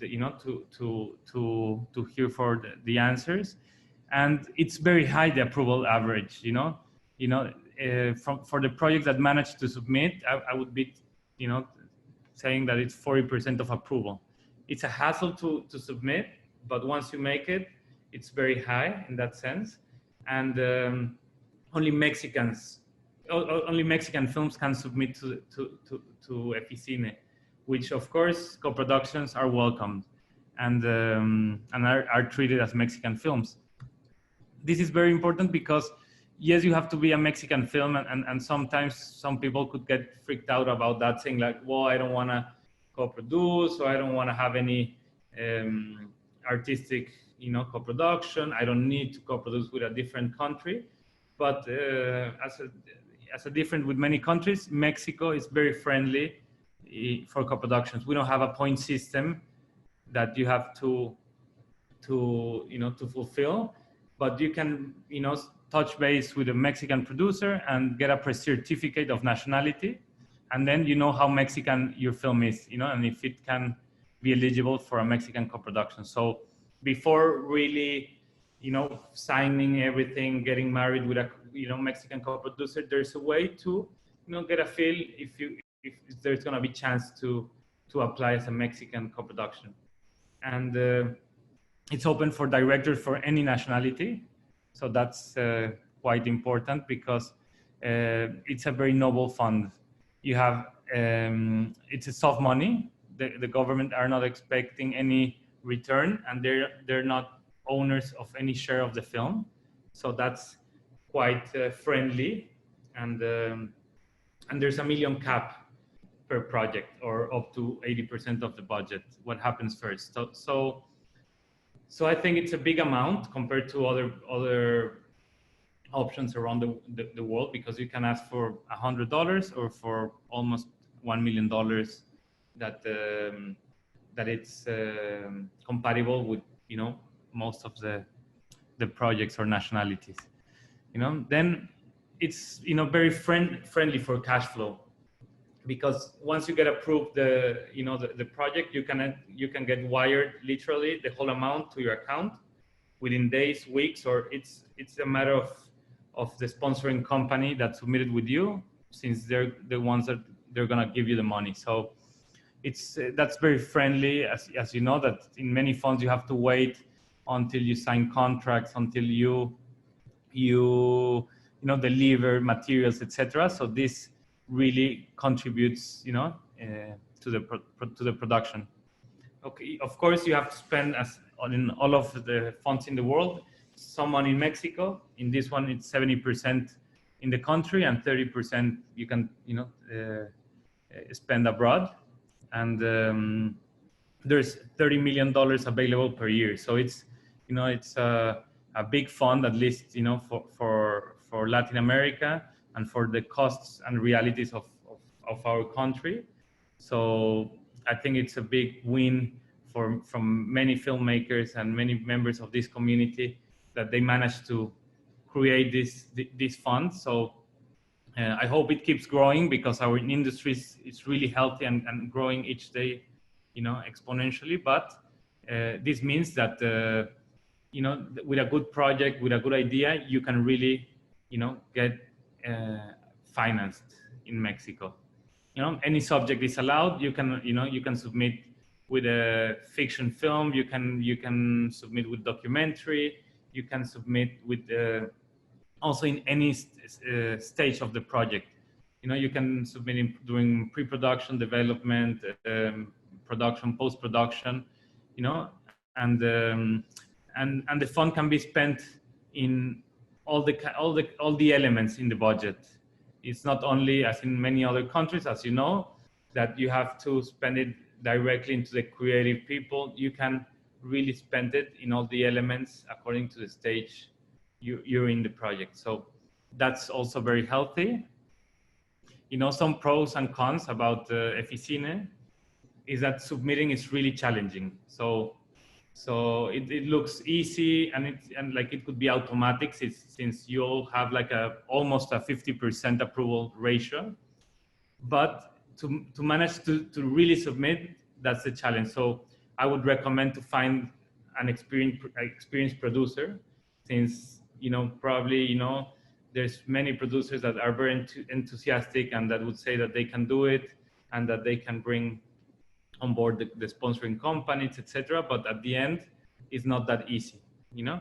hear for the answers, and it's very high, the approval average. For the project that managed to submit, I would be, saying that it's 40% of approval. It's a hassle to submit, but once you make it, it's very high in that sense. And only Mexican films can submit to Eficine, which of course co-productions are welcomed and are treated as Mexican films. This is very important because yes, you have to be a Mexican film, and sometimes some people could get freaked out about that, saying like, well, I don't want to co-produce, or I don't want to have any artistic, co-production. I don't need to co-produce with a different country. But as a different with many countries, Mexico is very friendly for co-productions. We don't have a point system that you have to fulfill, but you can, touch base with a Mexican producer and get a certificate of nationality, and then you know how Mexican your film is, and if it can be eligible for a Mexican co-production. So before really, signing everything, getting married with a Mexican co-producer, there's a way to get a feel if there's going to be chance to apply as a Mexican co-production. And it's open for directors for any nationality. So that's quite important because it's a very noble fund. you have, it's a soft money. The government are not expecting any return, and they're not owners of any share of the film. So that's quite friendly, and there's a million cap per project, or up to 80% of the budget. What happens first? So I think it's a big amount compared to other options around the world, because you can ask for $100 or for almost $1 million that it's compatible with, you know, most of the projects or nationalities. You know, then it's, you know, very friendly for cash flow, because once you get approved the project, you can get wired literally the whole amount to your account within days, weeks, or it's a matter of the sponsoring company that submitted with you, since they're the ones that they're gonna give you the money. So it's that's very friendly, as you know, that in many funds you have to wait until you sign contracts, until you deliver materials, etc. So this really contributes, you know, to the production. Okay, of course you have to spend, as in all of the funds in the world, some money in Mexico. In this one, it's 70% in the country, and 30% you can, you know, spend abroad. And there's $30 million available per year. So it's, you know, it's a big fund, at least, you know, for Latin America, and for the costs and realities of our country. So I think it's a big win from many filmmakers and many members of this community, that they managed to create this fund. So I hope it keeps growing, because our industry is really healthy and growing each day, you know, exponentially. But this means that, you know, with a good project, with a good idea, you can really, you know, get financed in Mexico. You know, any subject is allowed. You can, you know, you can submit with a fiction film. You can submit with documentary. You can submit with also in any stage of the project. You know, you can submit in doing pre-production, development, production, post-production. You know, and the fund can be spent in all the elements in the budget. It's not only, as in many other countries, as you know, that you have to spend it directly into the creative people. You can really spend it in all the elements according to the stage you're in the project. So that's also very healthy. You know, some pros and cons about Eficine is that submitting is really challenging. So it looks easy, and like it could be automatic, since you all have like almost a 50% approval ratio. But to manage to really submit, that's the challenge. So I would recommend to find an experienced producer, since, you know, probably, you know, there's many producers that are very enthusiastic, and that would say that they can do it, and that they can bring on board the sponsoring companies, etc. But at the end, it's not that easy, you know.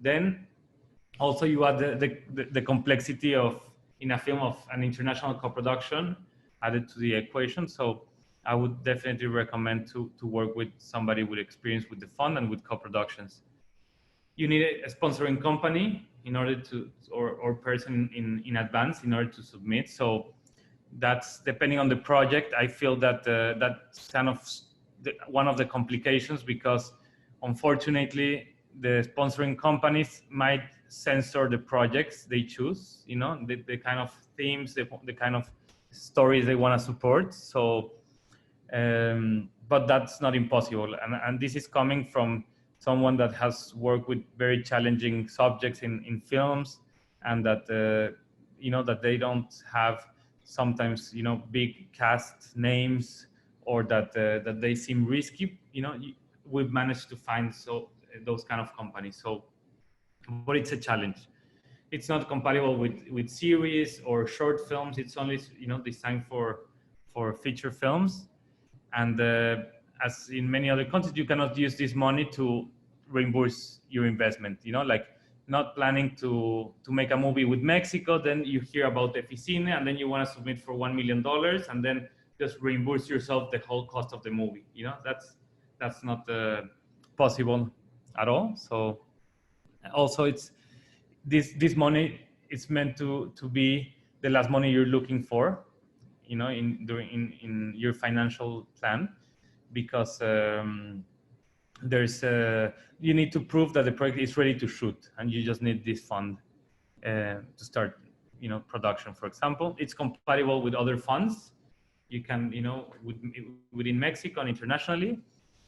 Then also you add the complexity of, in a film, of an international co-production added to the equation. So I would definitely recommend to work with somebody with experience with the fund and with co-productions. You need a sponsoring company in order to, or person in advance in order to submit. So that's depending on the project. I feel that that's kind of one of the complications, because unfortunately the sponsoring companies might censor the projects they choose, you know, the kind of themes, the kind of stories they want to support. So but that's not impossible, and this is coming from someone that has worked with very challenging subjects in films, and that you know, that they don't have sometimes, you know, big cast names, or that they seem risky. You know, we've managed to find those kind of companies. So, but it's a challenge. It's not compatible with series or short films. It's only, you know, designed for feature films. And as in many other countries, you cannot use this money to reimburse your investment. You know, like not planning to make a movie with Mexico, then you hear about Eficine, and then you want to submit for $1 million, and then just reimburse yourself the whole cost of the movie. You know, that's not possible at all. So also, it's this money is meant to be the last money you're looking for, you know, in your financial plan, because there's you need to prove that the project is ready to shoot, and you just need this fund to start, you know, production. For example, it's compatible with other funds. You can, you know, within Mexico and internationally,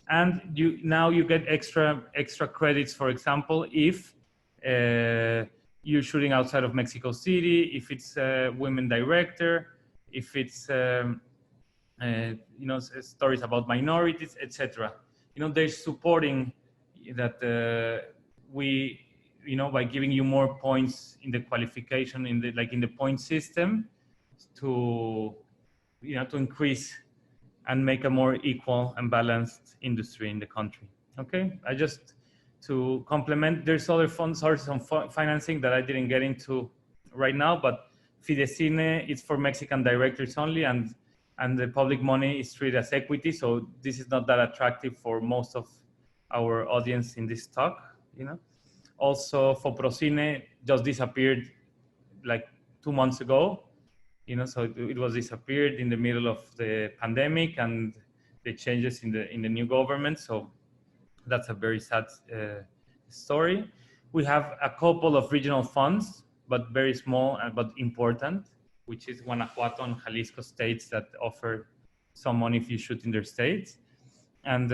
and now you get extra credits. For example, if you're shooting outside of Mexico City, if it's a women director, if it's you know, stories about minorities, etc. You know, they're supporting that we, you know, by giving you more points in the qualification, in the point system, to, you know, to increase and make a more equal and balanced industry in the country. Okay, I just to complement, there's other sources of financing that I didn't get into right now, but Fidecine is for Mexican directors only, and the public money is treated as equity, so this is not that attractive for most of our audience in this talk, you know. Also, Foprocine just disappeared like 2 months ago, you know, so it was disappeared in the middle of the pandemic and the changes in the new government, so that's a very sad story. We have a couple of regional funds, but very small but important, which is Guanajuato and Jalisco states that offer some money if you shoot in their states. And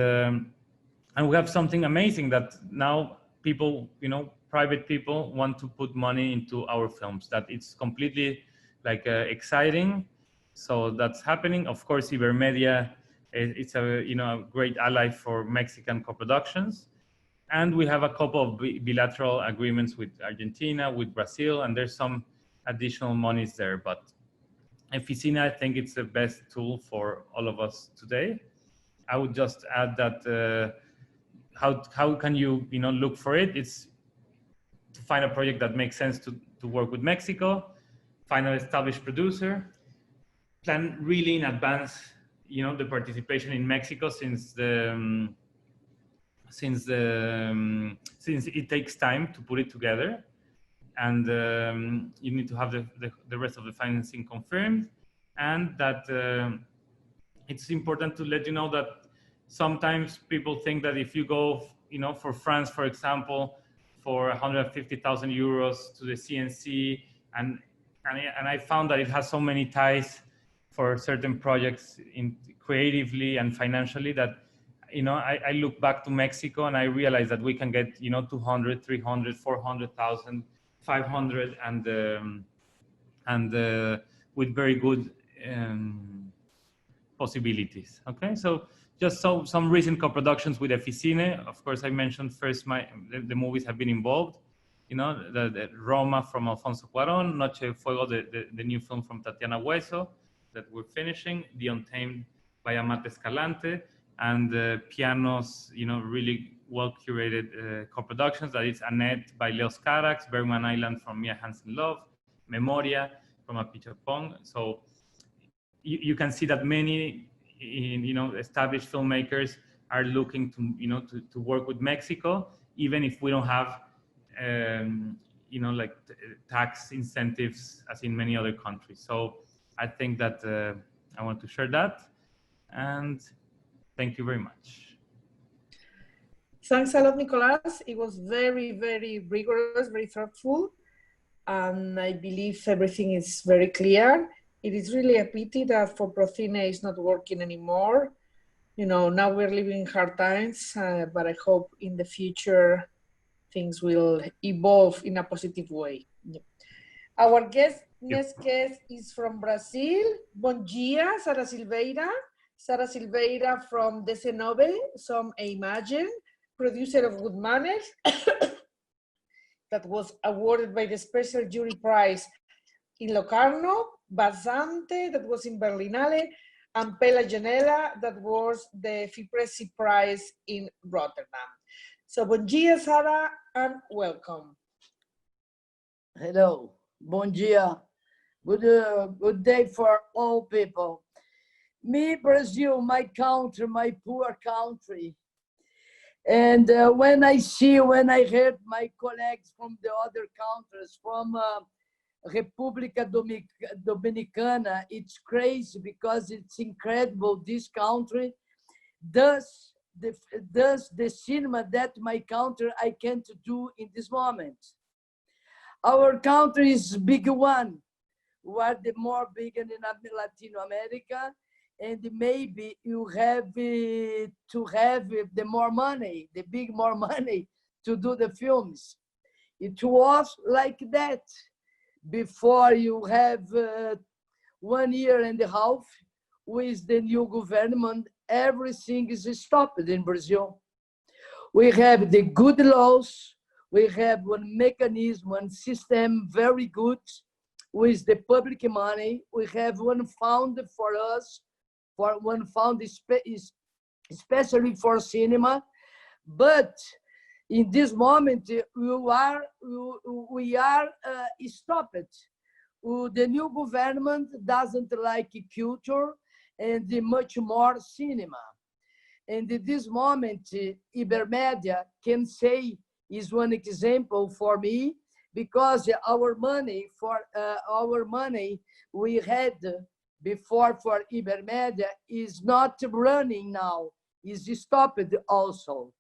we have something amazing that now people, you know, private people want to put money into our films, that it's completely like exciting. So that's happening. Of course, Ibermedia, it's a, you know, a great ally for Mexican co-productions. And we have a couple of bilateral agreements with Argentina, with Brazil, and there's some additional monies there. But Eficine, I think it's the best tool for all of us today. I would just add that how can you, you know, look for it? It's to find a project that makes sense to work with Mexico, find an established producer, plan really in advance, you know, the participation in Mexico, since it takes time to put it together, and you need to have the rest of the financing confirmed, and that it's important to let you know that sometimes people think that if you go, you know, for France, for example, for 150,000 euros to the CNC, and I found that it has so many ties for certain projects creatively and financially that, you know, I look back to Mexico and I realize that we can get, you know, 200, 300, 400,000, 500, and with very good possibilities. Okay, so just some recent co-productions with Eficine. Of course, I mentioned first the movies have been involved. You know, the Roma from Alfonso Cuarón, Noche de Fuego, the new film from Tatiana Hueso that we're finishing, The Untamed by Amate Escalante, and Pianos, you know, really well-curated co-productions, that is Annette by Leos Carax, Bergman Island from Mia Hansen-Love, Memoria from Apichapong. So you can see that many, you know, established filmmakers are looking to, you know, to work with Mexico, even if we don't have, you know, like tax incentives as in many other countries. So I think that I want to share that, and thank you very much. Thanks a lot, Nicolas. It was very, very rigorous, very thoughtful, and I believe everything is very clear. It is really a pity that Foprocine is not working anymore. You know, now we're living hard times, but I hope in the future things will evolve in a positive way. Yeah. Our next guest is from Brazil. Bom dia, Sara Silveira. Sara Silveira from DC9, Some a Imagine, producer of Good Manners, that was awarded by the Special Jury Prize in Locarno, Basante, that was in Berlinale, and Pela Janela, that was the Fipressi Prize in Rotterdam. So, bon dia, Sara, and welcome. Hello, bom dia, good day for all people. Me, Brazil, my country, my poor country. And when I heard my colleagues from the other countries, from República Dominicana, it's crazy because it's incredible. This country does the cinema that my country I can't do in this moment. Our country is big one. We are the more big in Latin America, and maybe you have to have the more money, the big more money to do the films. It was like that before you have 1 year and a half with the new government. Everything is stopped in Brazil. We have the good laws. We have one mechanism, one system very good with the public money. We have one fund for us, for one fund especially for cinema. But in this moment, we are stopped. The new government doesn't like culture and much more cinema. And in this moment, Ibermedia can say is one example for me, because our money we had before for Ibermedia is not running now, is stopped also.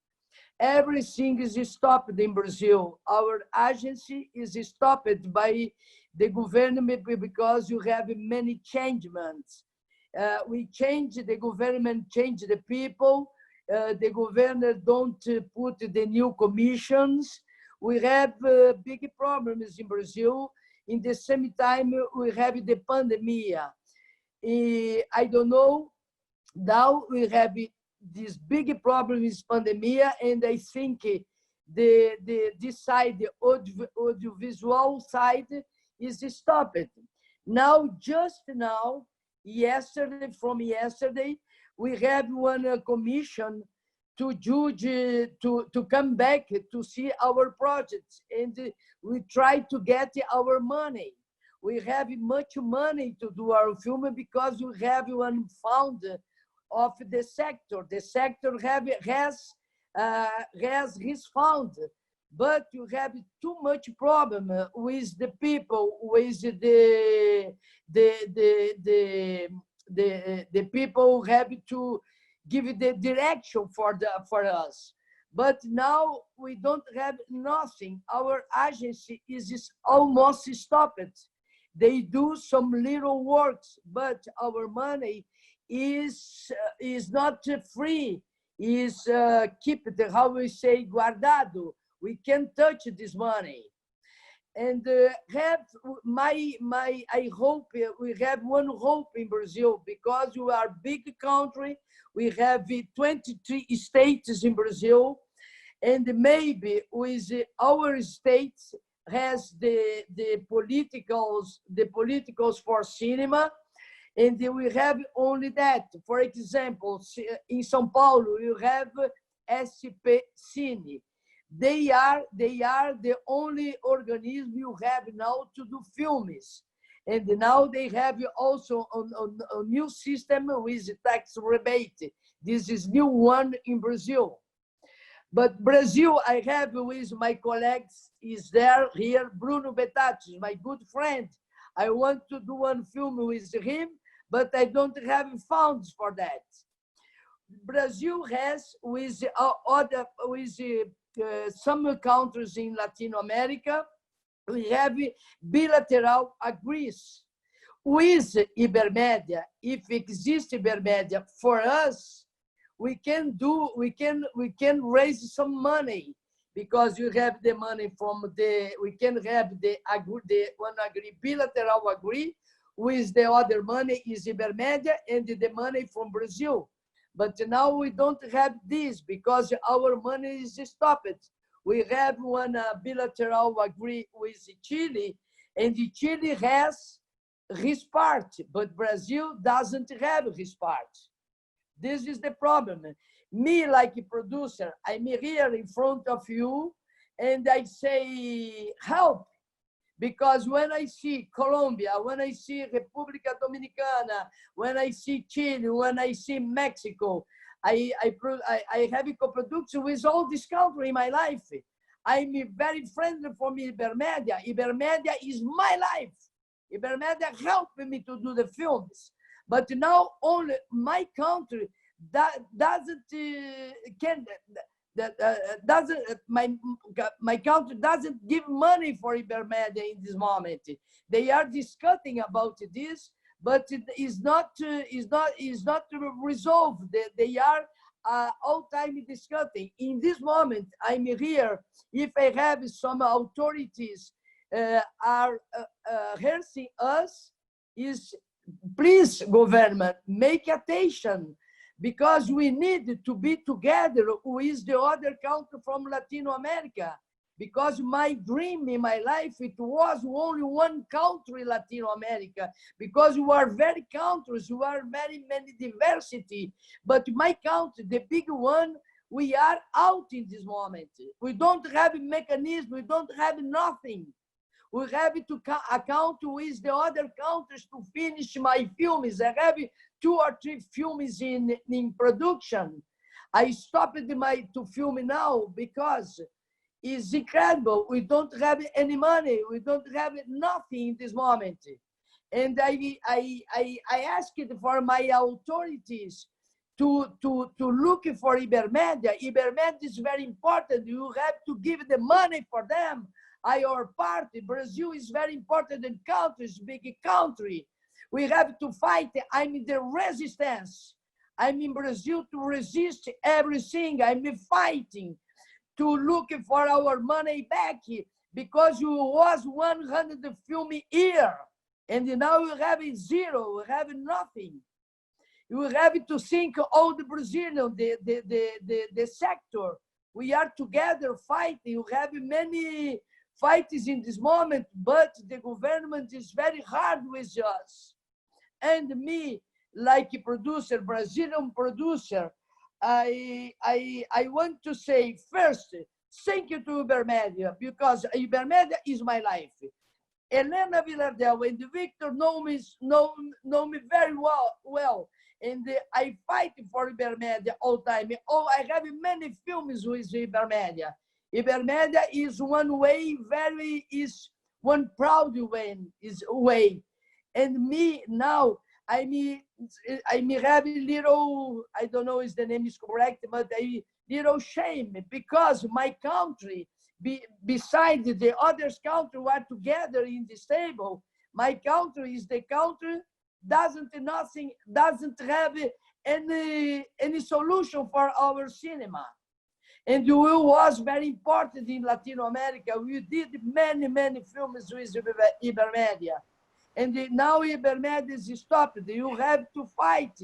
Everything is stopped in Brazil. Our agency is stopped by the government because you have many changements. We change the government, change the people. The governor don't put the new commissions. We have big problems in Brazil. In the same time, we have the pandemic. I don't know. Now we have this big problem with pandemic, and I think this side, the audiovisual side, is stopped. Now, just now, from yesterday, we have one commission to judge, to come back to see our projects, and we try to get our money. We have much money to do our film because we have one fund of the sector. The sector has his fund, but you have too much problem with the people, with the people who have to give the direction for us. But now we don't have nothing. Our agency is almost stopped. They do some little works, but our money is not free. Is keep it, how we say, guardado. We can't touch this money. And I hope we have one hope in Brazil, because we are a big country. We have 23 states in Brazil, and maybe with our states has the politicals for cinema, and we have only that. For example, in São Paulo, you have SP Cine. They are the only organism you have now to do films. And now they have also a new system with tax rebate. This is new one in Brazil. But Brazil, I have with my colleagues, is there here, Bruno Bettati, my good friend. I want to do one film with him, but I don't have funds for that. Brazil has with some countries in Latin America, we have bilateral agreements with Ibermedia. If exists Ibermedia, for us, we can raise some money, because you have the money from we can have bilateral agree with the other money is Ibermedia and the money from Brazil. But now we don't have this because our money is stopped. We have one bilateral agree with Chile, and Chile has his part, but Brazil doesn't have his part. This is the problem. Me, like a producer, I'm here in front of you, and I say, help, Because when I see Colombia, when I see República Dominicana, when I see Chile, when I see Mexico, I have a co-production with all this country in my life. I'm very friendly for me, Ibermedia. Ibermedia is my life. Ibermedia helped me to do the films. But now only my country my country doesn't give money for Ibermedia in this moment. They are discussing about this, but it is not resolved. They are all time discussing. In this moment, I'm here. If I have some authorities are harassing us, is please government make attention, because we need to be together with the other country from Latin America. Because my dream in my life, it was only one country, Latin America, because we are very countries, we are very many diversity. But my country, the big one, we are out in this moment. We don't have a mechanism, we don't have nothing. We have to account with the other countries to finish my films. I have 2 or 3 films in production. I stopped to film now because it's incredible. We don't have any money. We don't have nothing in this moment. And I asked for my authorities to look for Ibermedia. Ibermedia is very important. You have to give the money for them. Our party, Brazil is very important in countries, big country. We have to fight. I'm in the resistance. I'm in Brazil to resist everything. I'm fighting to look for our money back, because you was 100 film a year, and now you have 0, you have nothing. You have to think all the Brazilian, the sector. We are together fighting. You have many fights in this moment, but the government is very hard with us. And me, like a producer, Brazilian producer, I want to say first, thank you to Ibermedia, because Ibermedia is my life. Elena Villardel and Victor know me very well, and I fight for Ibermedia all time. Oh, I have many films with Ibermedia. Ibermedia is one way, is one proud way. And me now, I have a little, I don't know if the name is correct, but a little shame, because my country, beside the other country who are together in this table, my country is the country doesn't have any solution for our cinema. And it was very important in Latin America. We did many films with Ibermedia. And now Ibermedia is stopped. You have to fight.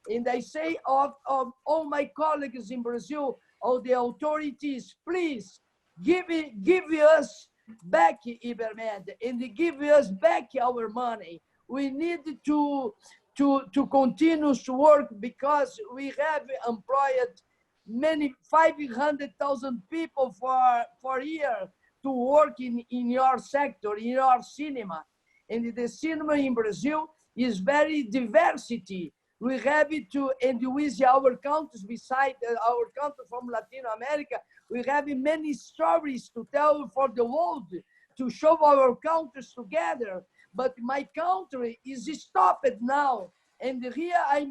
And I say of all my colleagues in Brazil, all the authorities, please give us back Ibermedia and give us back our money. We need to continue to work, because we have employed many 500,000 people for a year to work in your sector, in your cinema. And the cinema in Brazil is very diversity. We have to, and with our countries, beside our country from Latin America, we have many stories to tell for the world, to show our countries together. But my country is stopped now. And here, I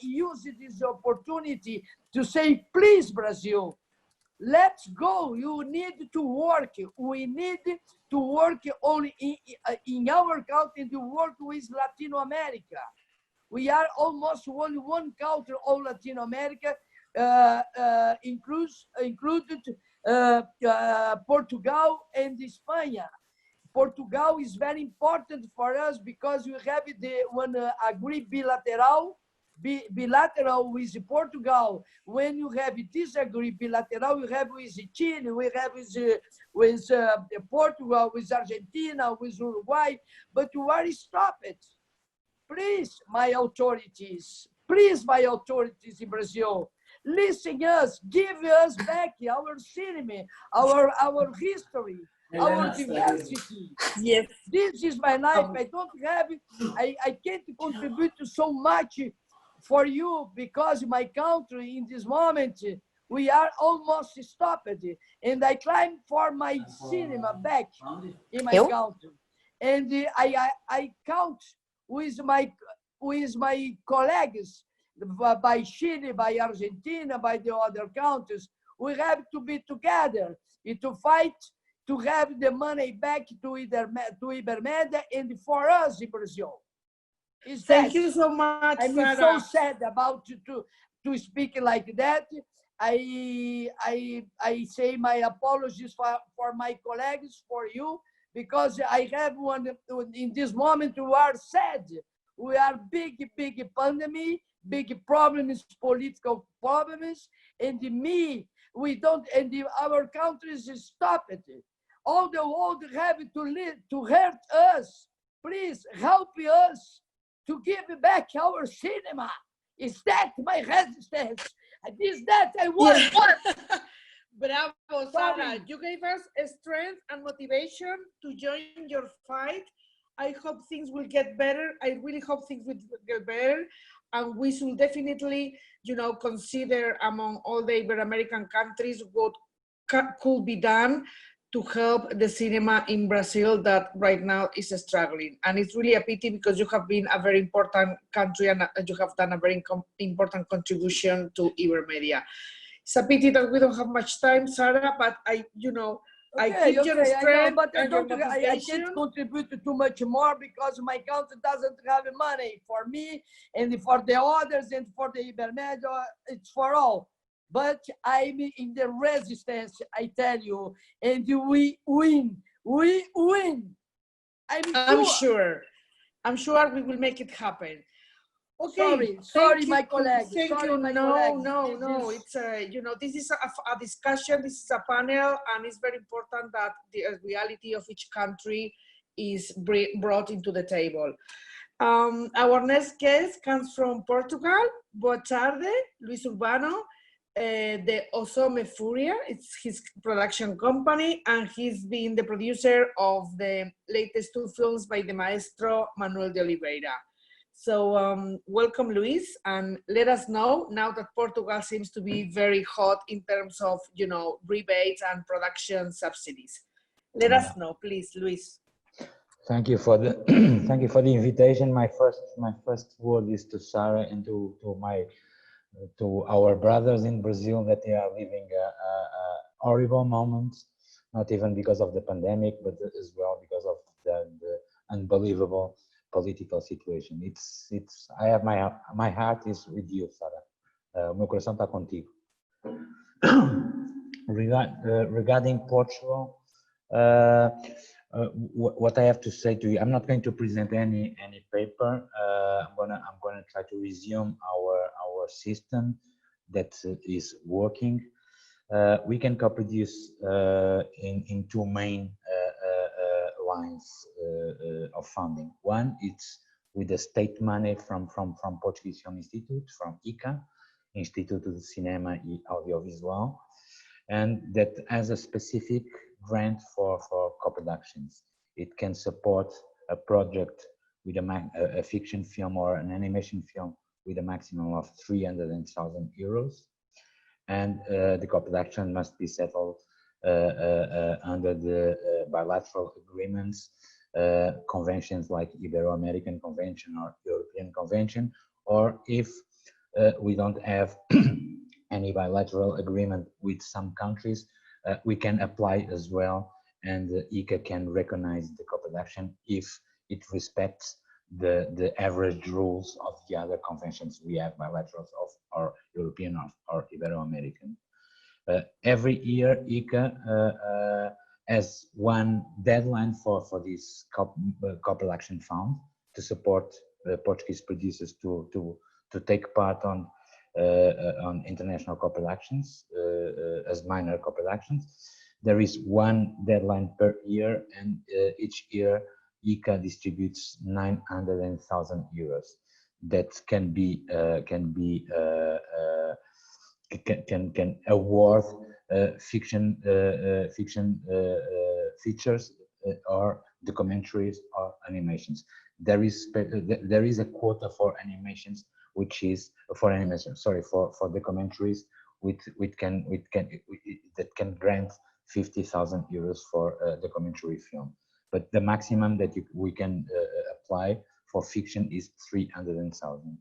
use this opportunity to say, please, Brazil, let's go. You need to work. We need to work only in our country, to work with Latin America. We are almost only one country, all Latin America, included Portugal and Spain. Portugal is very important for us because we have the one agree bilateral with Portugal. When you have disagree bilateral, we have with Chile, we have with Portugal, with Argentina, with Uruguay, but you are stopped. Please, my authorities in Brazil, listen us, give us back our cinema, our history. our diversity. Yes. This is my life. I don't have, I can't contribute so much for you because my country in this moment, we are almost stopped. And I climb for my cinema back in my country. And I count with my colleagues by Chile, by Argentina, by the other countries. We have to be together to fight to have the money back to Ibermedia and for us in Brazil. Thank you so much, I'm Sarah. so sad about to speak like that. I say my apologies for my colleagues, for you, because I have one in this moment. We are sad. We are big pandemic, big problems, political problems, and we don't, and our countries stop it. All the world have to hurt us. Please help us to give back our cinema. Is that my resistance? Is that I want? Yeah. Bravo, Sarah. You gave us strength and motivation to join your fight. I hope things will get better. I really hope things will get better. And we should definitely, consider among all the Ibero-American countries what could be done to help the cinema in Brazil that right now is struggling. And it's really a pity because you have been a very important country and you have done a very important contribution to Ibermedia. It's a pity that we don't have much time, Sarah, but I keep your strength I can't contribute too much more because my country doesn't have money for me and for the others and for the Ibermedia, it's for all. But I'm in the resistance, I tell you, and we win. We win. I'm sure we will make it happen. Okay. Sorry, my colleagues. Thank you. No. It's this is a discussion. This is a panel, and it's very important that the reality of each country is brought into the table. Our next guest comes from Portugal. Boa tarde, Luis Urbano. The Osome Furia, it's his production company, and he's been the producer of the latest 2 films by the maestro Manuel de Oliveira. So welcome, Luis, and let us know now that Portugal seems to be very hot in terms of, rebates and production subsidies. Let us know, please, Luis. Thank you for the thank you for the invitation. My first word is to Sarah and to our brothers in Brazil that they are living a horrible moment, not even because of the pandemic, but as well because of the unbelievable political situation. I have my heart is with you, Sarah. Meu coração está contigo. Regarding Portugal, what I have to say to you, I'm not going to present any paper. I'm gonna try to resume our system that is working. We can co-produce in 2 main lines of funding. One, it's with the state money from Portuguese Film Institute, from ICA, Instituto de Cinema e Audiovisual, and that has a specific grant for co-productions. It can support a project with a fiction film or an animation film with a maximum of 300,000 euros, and the co-production must be settled under the bilateral agreements, conventions like Ibero-American Convention or European Convention, or if we don't have any bilateral agreement with some countries, we can apply as well, and ICA can recognize the co-production if it respects the average rules of the other conventions we have, bilaterals of our European or Ibero-American. Every year, ICA has one deadline for this co-production fund to support Portuguese producers to take part on international co-productions as minor co-productions. There is one deadline per year, and each year ICA distributes 900,000 euros that can award fiction features or documentaries or animations. There is a quota for animations, which is for animation. Sorry, for documentaries, that can grant 50,000 euros for a documentary film. But the maximum that we can apply for fiction is 300,000.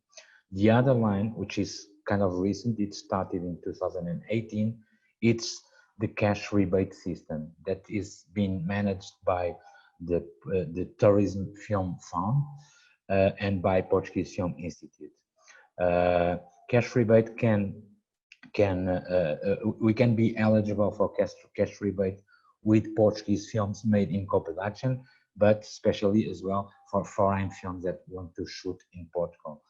The other line, which is kind of recent, it started in 2018. It's the cash rebate system that is being managed by the Tourism Film Fund and by Portuguese Film Institute. Cash rebate we can be eligible for cash rebate with Portuguese films made in co-production, but especially as well for foreign films that want to shoot in Portugal.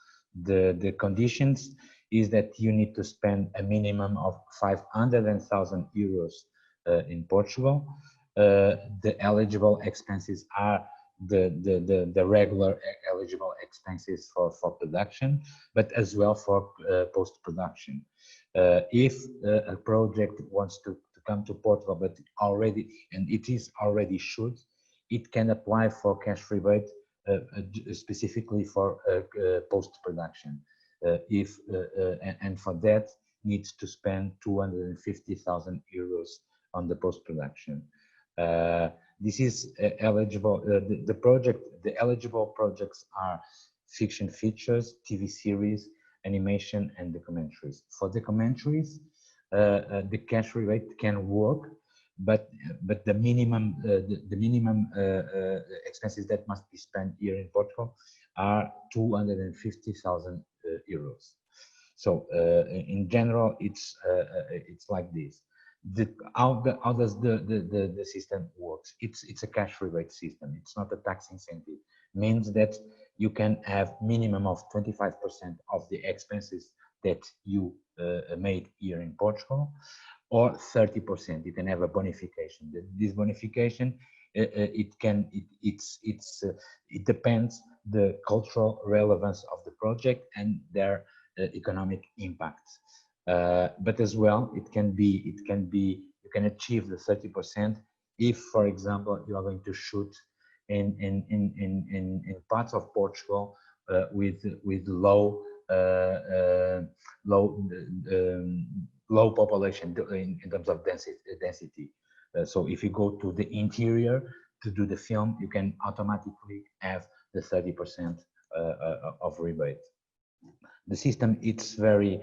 The conditions is that you need to spend a minimum of 500,000 euros in Portugal. The eligible expenses are the regular eligible expenses for production, but as well for post-production. If a project wants to come to Portugal, but it is already shoot, it can apply for cash rebate specifically for post-production. And for that needs to spend 250,000 euros on the post-production. This is eligible. The eligible projects are fiction features, TV series, animation, and documentaries. For documentaries, the cash rebate can work, but the minimum expenses that must be spent here in Portugal are 250,000 euros. So in general, it's like this. How does the system works? It's a cash rebate system. It's not a tax incentive. Means that you can have minimum of 25% of the expenses that you made here in Portugal, or 30%. You can have a bonification. This bonification it depends the cultural relevance of the project and their economic impact. But as well, you can achieve the 30% if, for example, you are going to shoot in parts of Portugal with low population in terms of density. So if you go to the interior to do the film, you can automatically have the 30% of rebate. The system, it's very,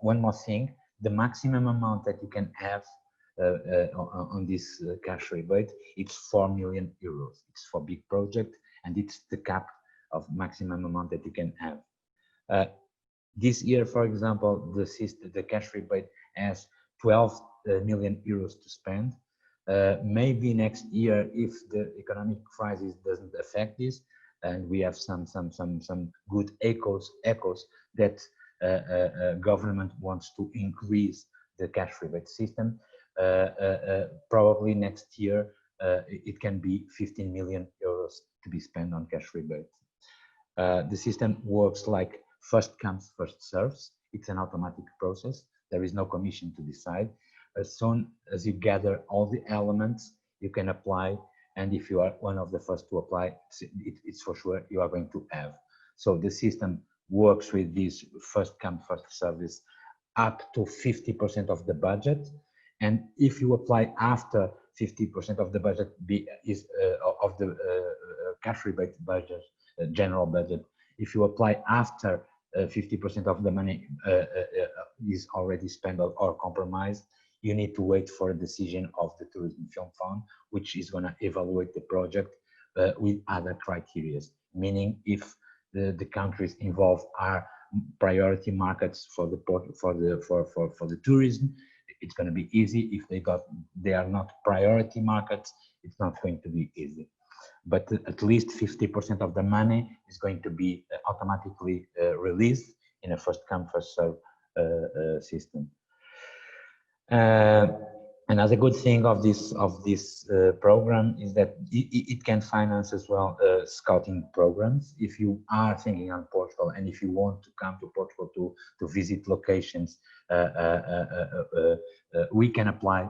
one more thing, the maximum amount that you can have on this cash rebate, it's 4 million euros. It's for big project, and it's the cap of maximum amount that you can have. This year, for example, the cash rebate has 12 million euros to spend. Maybe next year, if the economic crisis doesn't affect this, and we have some good echoes that government wants to increase the cash rebate system, probably next year it can be 15 million euros to be spent on cash rebate. The system works like first comes, first serves. It's an automatic process. There is no commission to decide. As soon as you gather all the elements, you can apply. And if you are one of the first to apply, it's for sure you are going to have. So the system works with this first come, first service up to 50% of the budget. And if you apply after 50% of the budget of the cash rebate budget, general budget, if you apply after 50% of the money is already spent or compromised, you need to wait for a decision of the Tourism Film Fund, which is going to evaluate the project with other criteria. Meaning, if the countries involved are priority markets for the tourism, it's going to be easy. If they are not priority markets, it's not going to be easy. But at least 50% of the money is going to be automatically released in a first come, first serve system. And Another good thing of this program is that it can finance as well scouting programs. If you are thinking on Portugal and if you want to come to Portugal to visit locations, we can apply.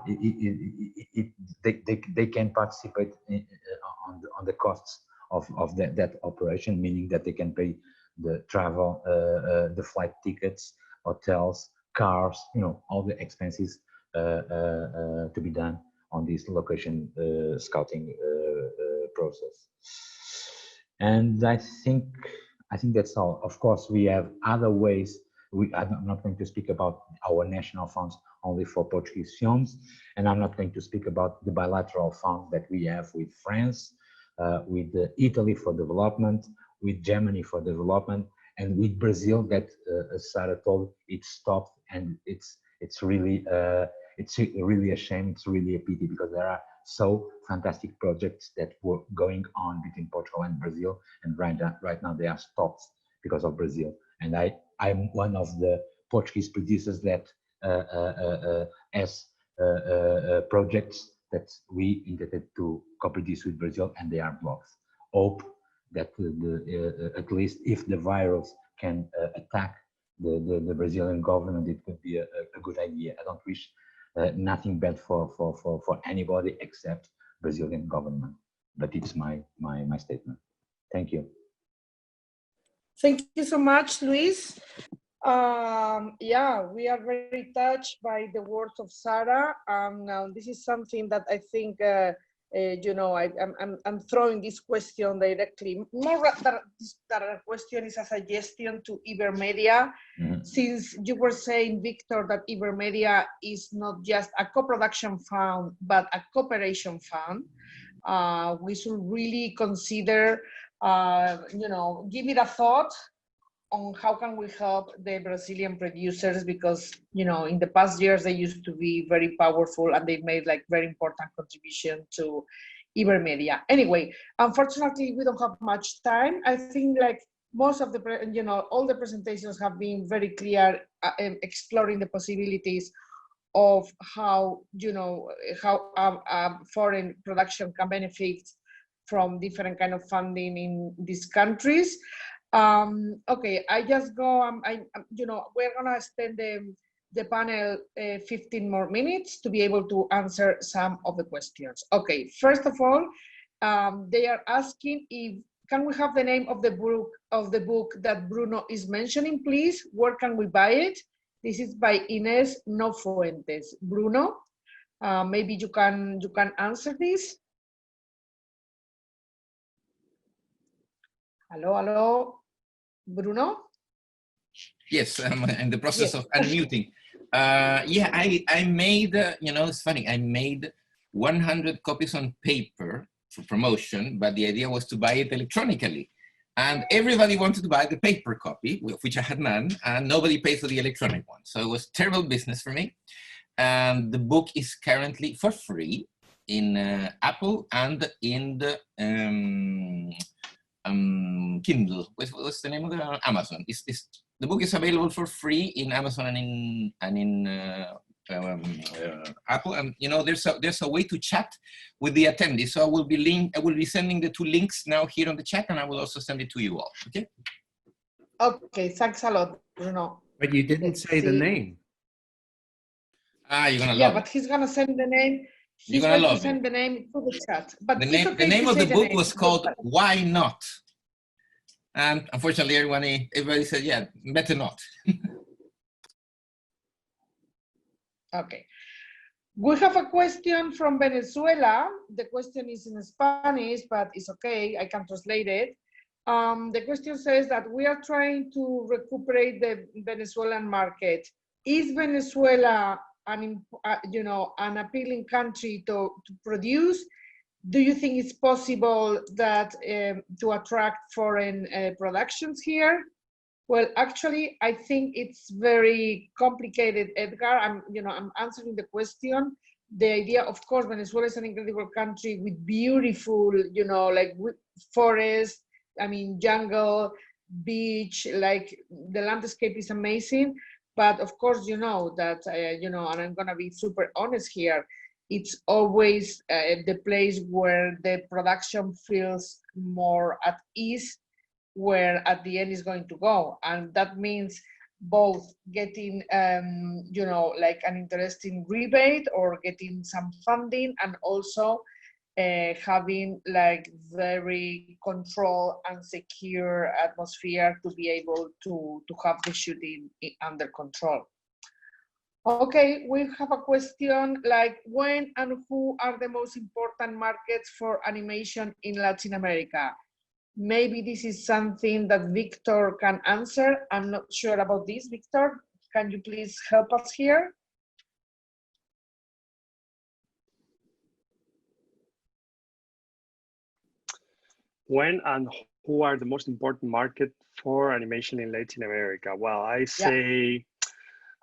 They can participate on the costs of that operation, meaning that they can pay the travel, the flight tickets, hotels, cars, all the expenses to be done on this location scouting process. And I think that's all. Of course, we have other ways. I'm not going to speak about our national funds only for Portuguese films, and I'm not going to speak about the bilateral funds that we have with France, with Italy for development, with Germany for development, and with Brazil that, as Sarah told, it stopped, and it's really a shame. It's really a pity, because there are so fantastic projects that were going on between Portugal and Brazil, and right now they are stopped because of Brazil. And I'm one of the Portuguese producers that has projects that we intended to co-produce with Brazil, and they are blocked. Hope that at least if the virus can attack the Brazilian government, it could be a good idea. I don't wish nothing bad for anybody except Brazilian government, but it's my statement. Thank you. Thank you so much, Luis. Yeah, we are very touched by the words of Sarah. Now, this is something that I think, I'm throwing this question directly. More that a question is a suggestion to Ibermedia, since you were saying, Victor, that Ibermedia is not just a co-production fund, but a cooperation fund. We should really consider, give it a thought on how can we help the Brazilian producers, because, in the past years, they used to be very powerful and they made like very important contribution to Ibermedia. Anyway, unfortunately, we don't have much time. I think like most of the, all the presentations have been very clear, exploring the possibilities of how, foreign production can benefit from different kind of funding in these countries. Okay, I just go, we're gonna extend the panel 15 more minutes to be able to answer some of the questions. Okay, first of all, they are asking can we have the name of the book that Bruno is mentioning, please? Where can we buy it? This is by Inés Nofuentes. Bruno, maybe you can answer this. Hello, Bruno? Yes, I'm in the process of unmuting. Yeah, I made, it's funny, I made 100 copies on paper for promotion, but the idea was to buy it electronically. And everybody wanted to buy the paper copy, which I had none, and nobody paid for the electronic one. So it was terrible business for me. And the book is currently for free in Apple and in the Kindle. What's the name of the Amazon? The book is available for free in Amazon and in Apple. And there's a way to chat with the attendees. So I will be sending the 2 links now here on the chat, and I will also send it to you all. Okay. Okay. Thanks a lot, Bruno. But you didn't say the name. You're gonna love it. Yeah, but he's gonna send the name. He's going to send the name to the chat. But the name of the book was called Why Not? And unfortunately, everybody said, yeah, better not. Okay. We have a question from Venezuela. The question is in Spanish, but it's okay. I can translate it. The question says that we are trying to recuperate the Venezuelan market. Is Venezuela an appealing country to produce? Do you think it's possible that to attract foreign productions here? Well, actually, I think it's very complicated, Edgar. I'm answering the question. The idea, of course, Venezuela is an incredible country with beautiful, with forest, jungle, beach, like the landscape is amazing. But of course, that, and I'm gonna be super honest here, it's always the place where the production feels more at ease, where at the end is going to go. And that means both getting, you know, like an interesting rebate or getting some funding, and also having like very controlled and secure atmosphere to be able to have the shooting under control. Okay, we have a question like, when and who are the most important markets for animation in Latin America? Maybe this is something that Victor can answer. I'm not sure about this. Victor, can you please help us here? When and who are the most important market for animation in Latin America? Well, I say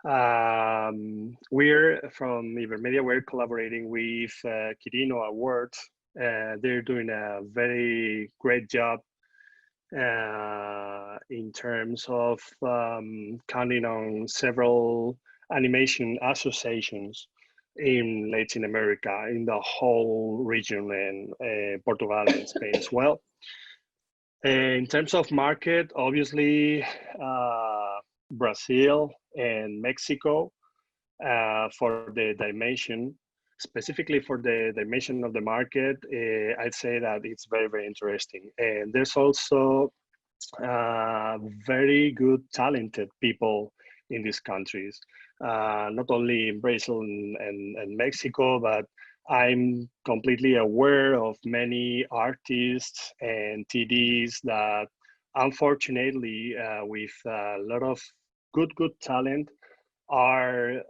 we're from Ibermedia, we're collaborating with Quirino Awards. They're doing a very great job in terms of counting on several animation associations in Latin America, in the whole region, and Portugal and Spain as well. In terms of market, obviously, Brazil and Mexico for the dimension, specifically for the dimension of the market, I'd say that it's very, very interesting. And there's also very good, talented people in these countries, not only in Brazil and Mexico, but I'm completely aware of many artists and TDs that, unfortunately, with a lot of good talent, are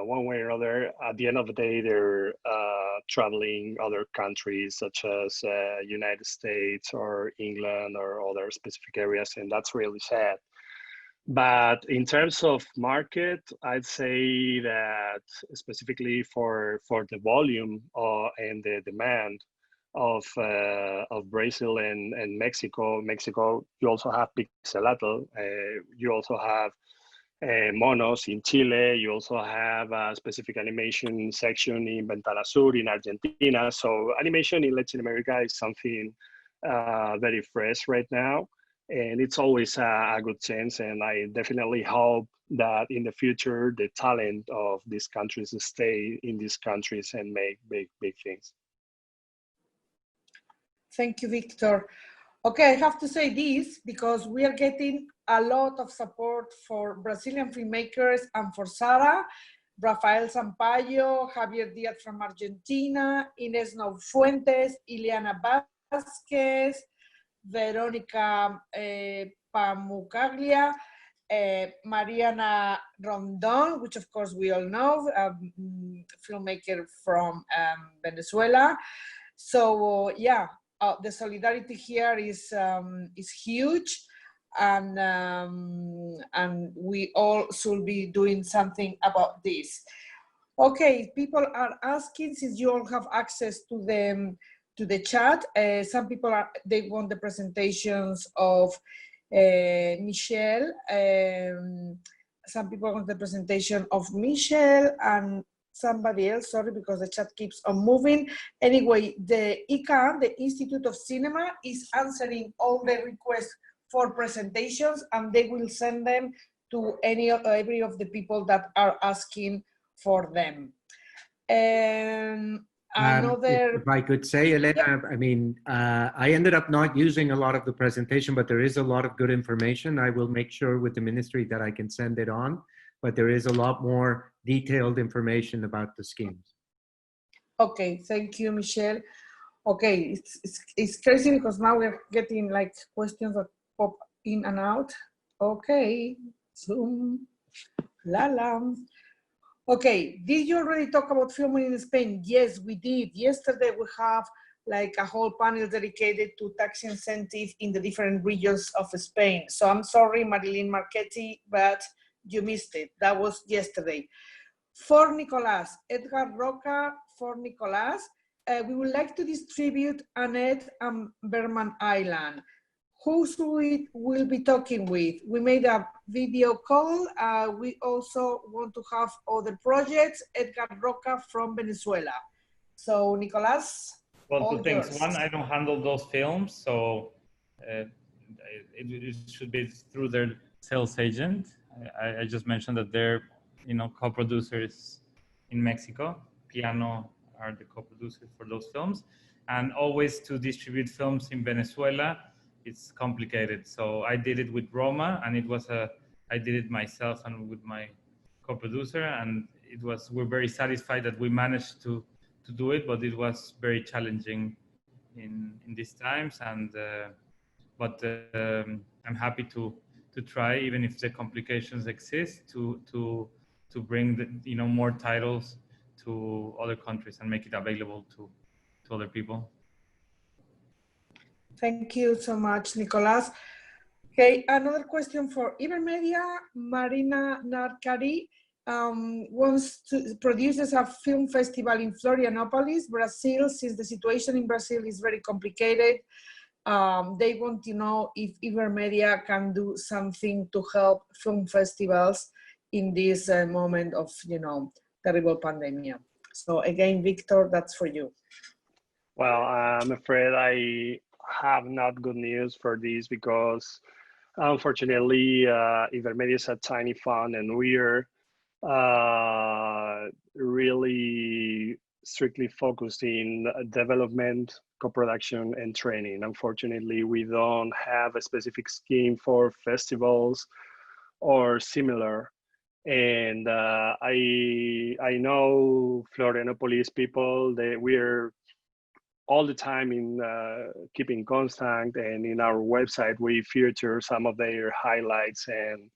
one way or other, at the end of the day, they're traveling other countries such as United States or England or other specific areas, and that's really sad. But in terms of market, I'd say that specifically for the volume and the demand of Brazil and Mexico, you also have Pixelatl, you also have Monos in Chile, you also have a specific animation section in Ventana Sur in Argentina. So animation in Latin America is something very fresh right now. And it's always a good chance, and I definitely hope that in the future the talent of these countries stay in these countries and make big things. Thank you, Victor. Okay, I have to say this because we are getting a lot of support for Brazilian filmmakers and for Sara, Rafael Sampaio, Javier Diaz from Argentina, Inés Fuentes, Ileana Vázquez, Veronica Pamucaglia, Mariana Rondon, which of course we all know, filmmaker from Venezuela. So yeah, the solidarity here is huge, and we all should be doing something about this. Okay, people are asking, since you all have access to the chat, some people they want the presentations of Michel. Some people want the presentation of Michel and somebody else, sorry, because the chat keeps on moving. Anyway, the ICA, the Institute of Cinema, is answering all the requests for presentations, and they will send them to every of the people that are asking for them. If I could say, Elena, yeah. I mean, I ended up not using a lot of the presentation, but there is a lot of good information. I will make sure with the ministry that I can send it on, but there is a lot more detailed information about the schemes. Okay, thank you, Michelle. Okay, it's crazy because now we're getting like questions that pop in and out. Okay, Zoom, la. Okay, did you already talk about filming in Spain? Yes, we did. Yesterday we have like a whole panel dedicated to tax incentives in the different regions of Spain. So I'm sorry, Marilyn Marchetti, but you missed it. That was yesterday. For Nicolás, Edgar Roca, for Nicolás, we would like to distribute Annette and Berman Island. who we will be talking with. We made a video call. We also want to have other projects. Edgar Roca from Venezuela. So, Nicolás. Well, two things. One, I don't handle those films, so it should be through their sales agent. I just mentioned that they're, co-producers in Mexico. Piano are the co-producers for those films, and always to distribute films in Venezuela, it's complicated. So I did it with Roma, and I did it myself and with my co-producer, and we're very satisfied that we managed to do it, but it was very challenging in these times. And but I'm happy to try, even if the complications exist, to bring more titles to other countries and make it available to other people. Thank you so much, Nicolás. Okay, another question for Ibermedia. Marina Narcari produces a film festival in Florianopolis, Brazil. Since the situation in Brazil is very complicated, they want to know if Ibermedia can do something to help film festivals in this moment of, terrible pandemic. So again, Victor, that's for you. Well, I'm afraid I have not good news for this because unfortunately, Ibermedia is a tiny fund and we're really strictly focused in development, co-production, and training. Unfortunately, we don't have a specific scheme for festivals or similar. And I know Florianopolis people, we're all the time in keeping constant, and in our website we feature some of their highlights and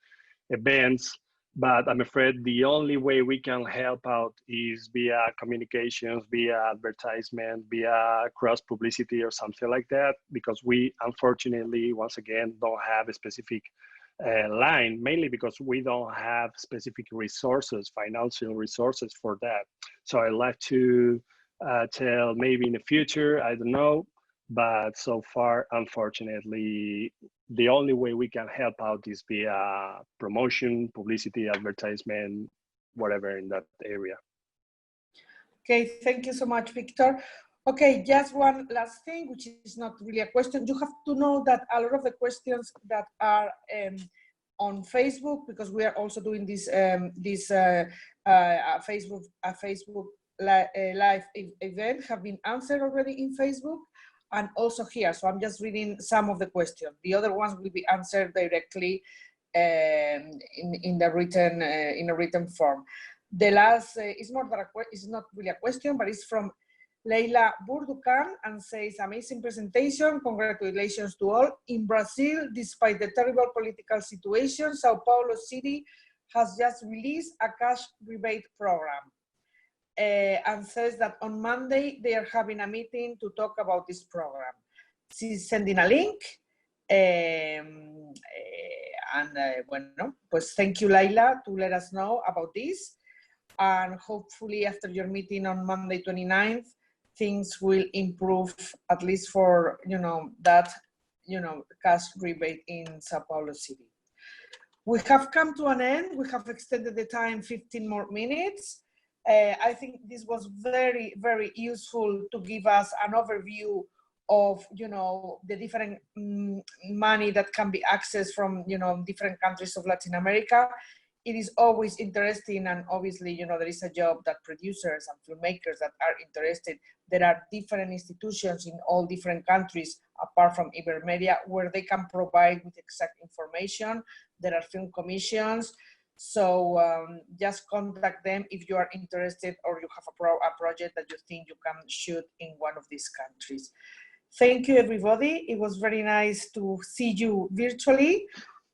events. But I'm afraid the only way we can help out is via communications, via advertisement, via cross publicity or something like that, because we unfortunately, once again, don't have a specific line, mainly because we don't have specific resources, financial resources for that. So I'd like to tell maybe in the future, I don't know, but so far, unfortunately, the only way we can help out is via promotion, publicity, advertisement, whatever in that area. Okay, thank you so much, Victor. Okay, just one last thing, which is not really a question. You have to know that a lot of the questions that are on Facebook, because we are also doing this Facebook live event, have been answered already in Facebook and also here. So I'm just reading some of the questions. The other ones will be answered directly in a written form. The last is not really a question, but it's from Leila Burdukan and says, amazing presentation, congratulations to all. In Brazil, despite the terrible political situation, Sao Paulo City has just released a cash rebate program and says that on Monday they are having a meeting to talk about this program. She's sending a link. Bueno, pues thank you, Leila, to let us know about this. And hopefully after your meeting on Monday 29th, things will improve, at least for, that, cash rebate in Sao Paulo City. We have come to an end. We have extended the time 15 more minutes. I think this was very, very useful to give us an overview of, the different money that can be accessed from, different countries of Latin America. It is always interesting, and obviously, there is a job that producers and filmmakers that are interested. There are different institutions in all different countries, apart from Ibermedia, where they can provide with exact information. There are film commissions. So just contact them if you are interested or you have a project that you think you can shoot in one of these countries. Thank you, everybody. It was very nice to see you virtually.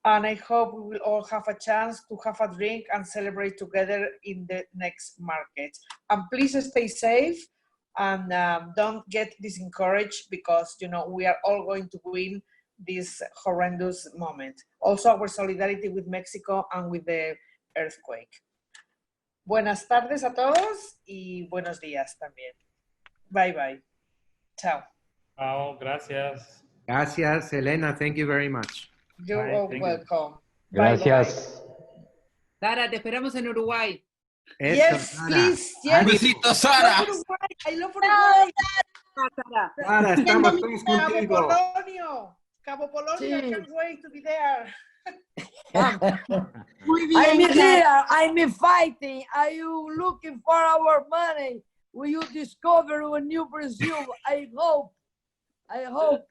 And I hope we will all have a chance to have a drink and celebrate together in the next market. And please stay safe and don't get discouraged, because, we are all going to win this horrendous moment. Also, our solidarity with Mexico and with the earthquake. Buenas tardes a todos y buenos días también. Bye, bye. Chao. Chao, gracias. Gracias, Elena. Thank you very much. You're all Thank you. welcome. Gracias. Sara, te esperamos en Uruguay. Eso, Yes, Sara. please. Un Yes. besito, I Sara. love Uruguay. I love Uruguay. Sara. Sara, estamos todos Cabo contigo. Polonio. Cabo Polonio. I Sí. can't wait to be there. Muy I'm bien, here. I'm fighting. Are you looking for our money? Will you discover a new Brazil? I hope. I hope.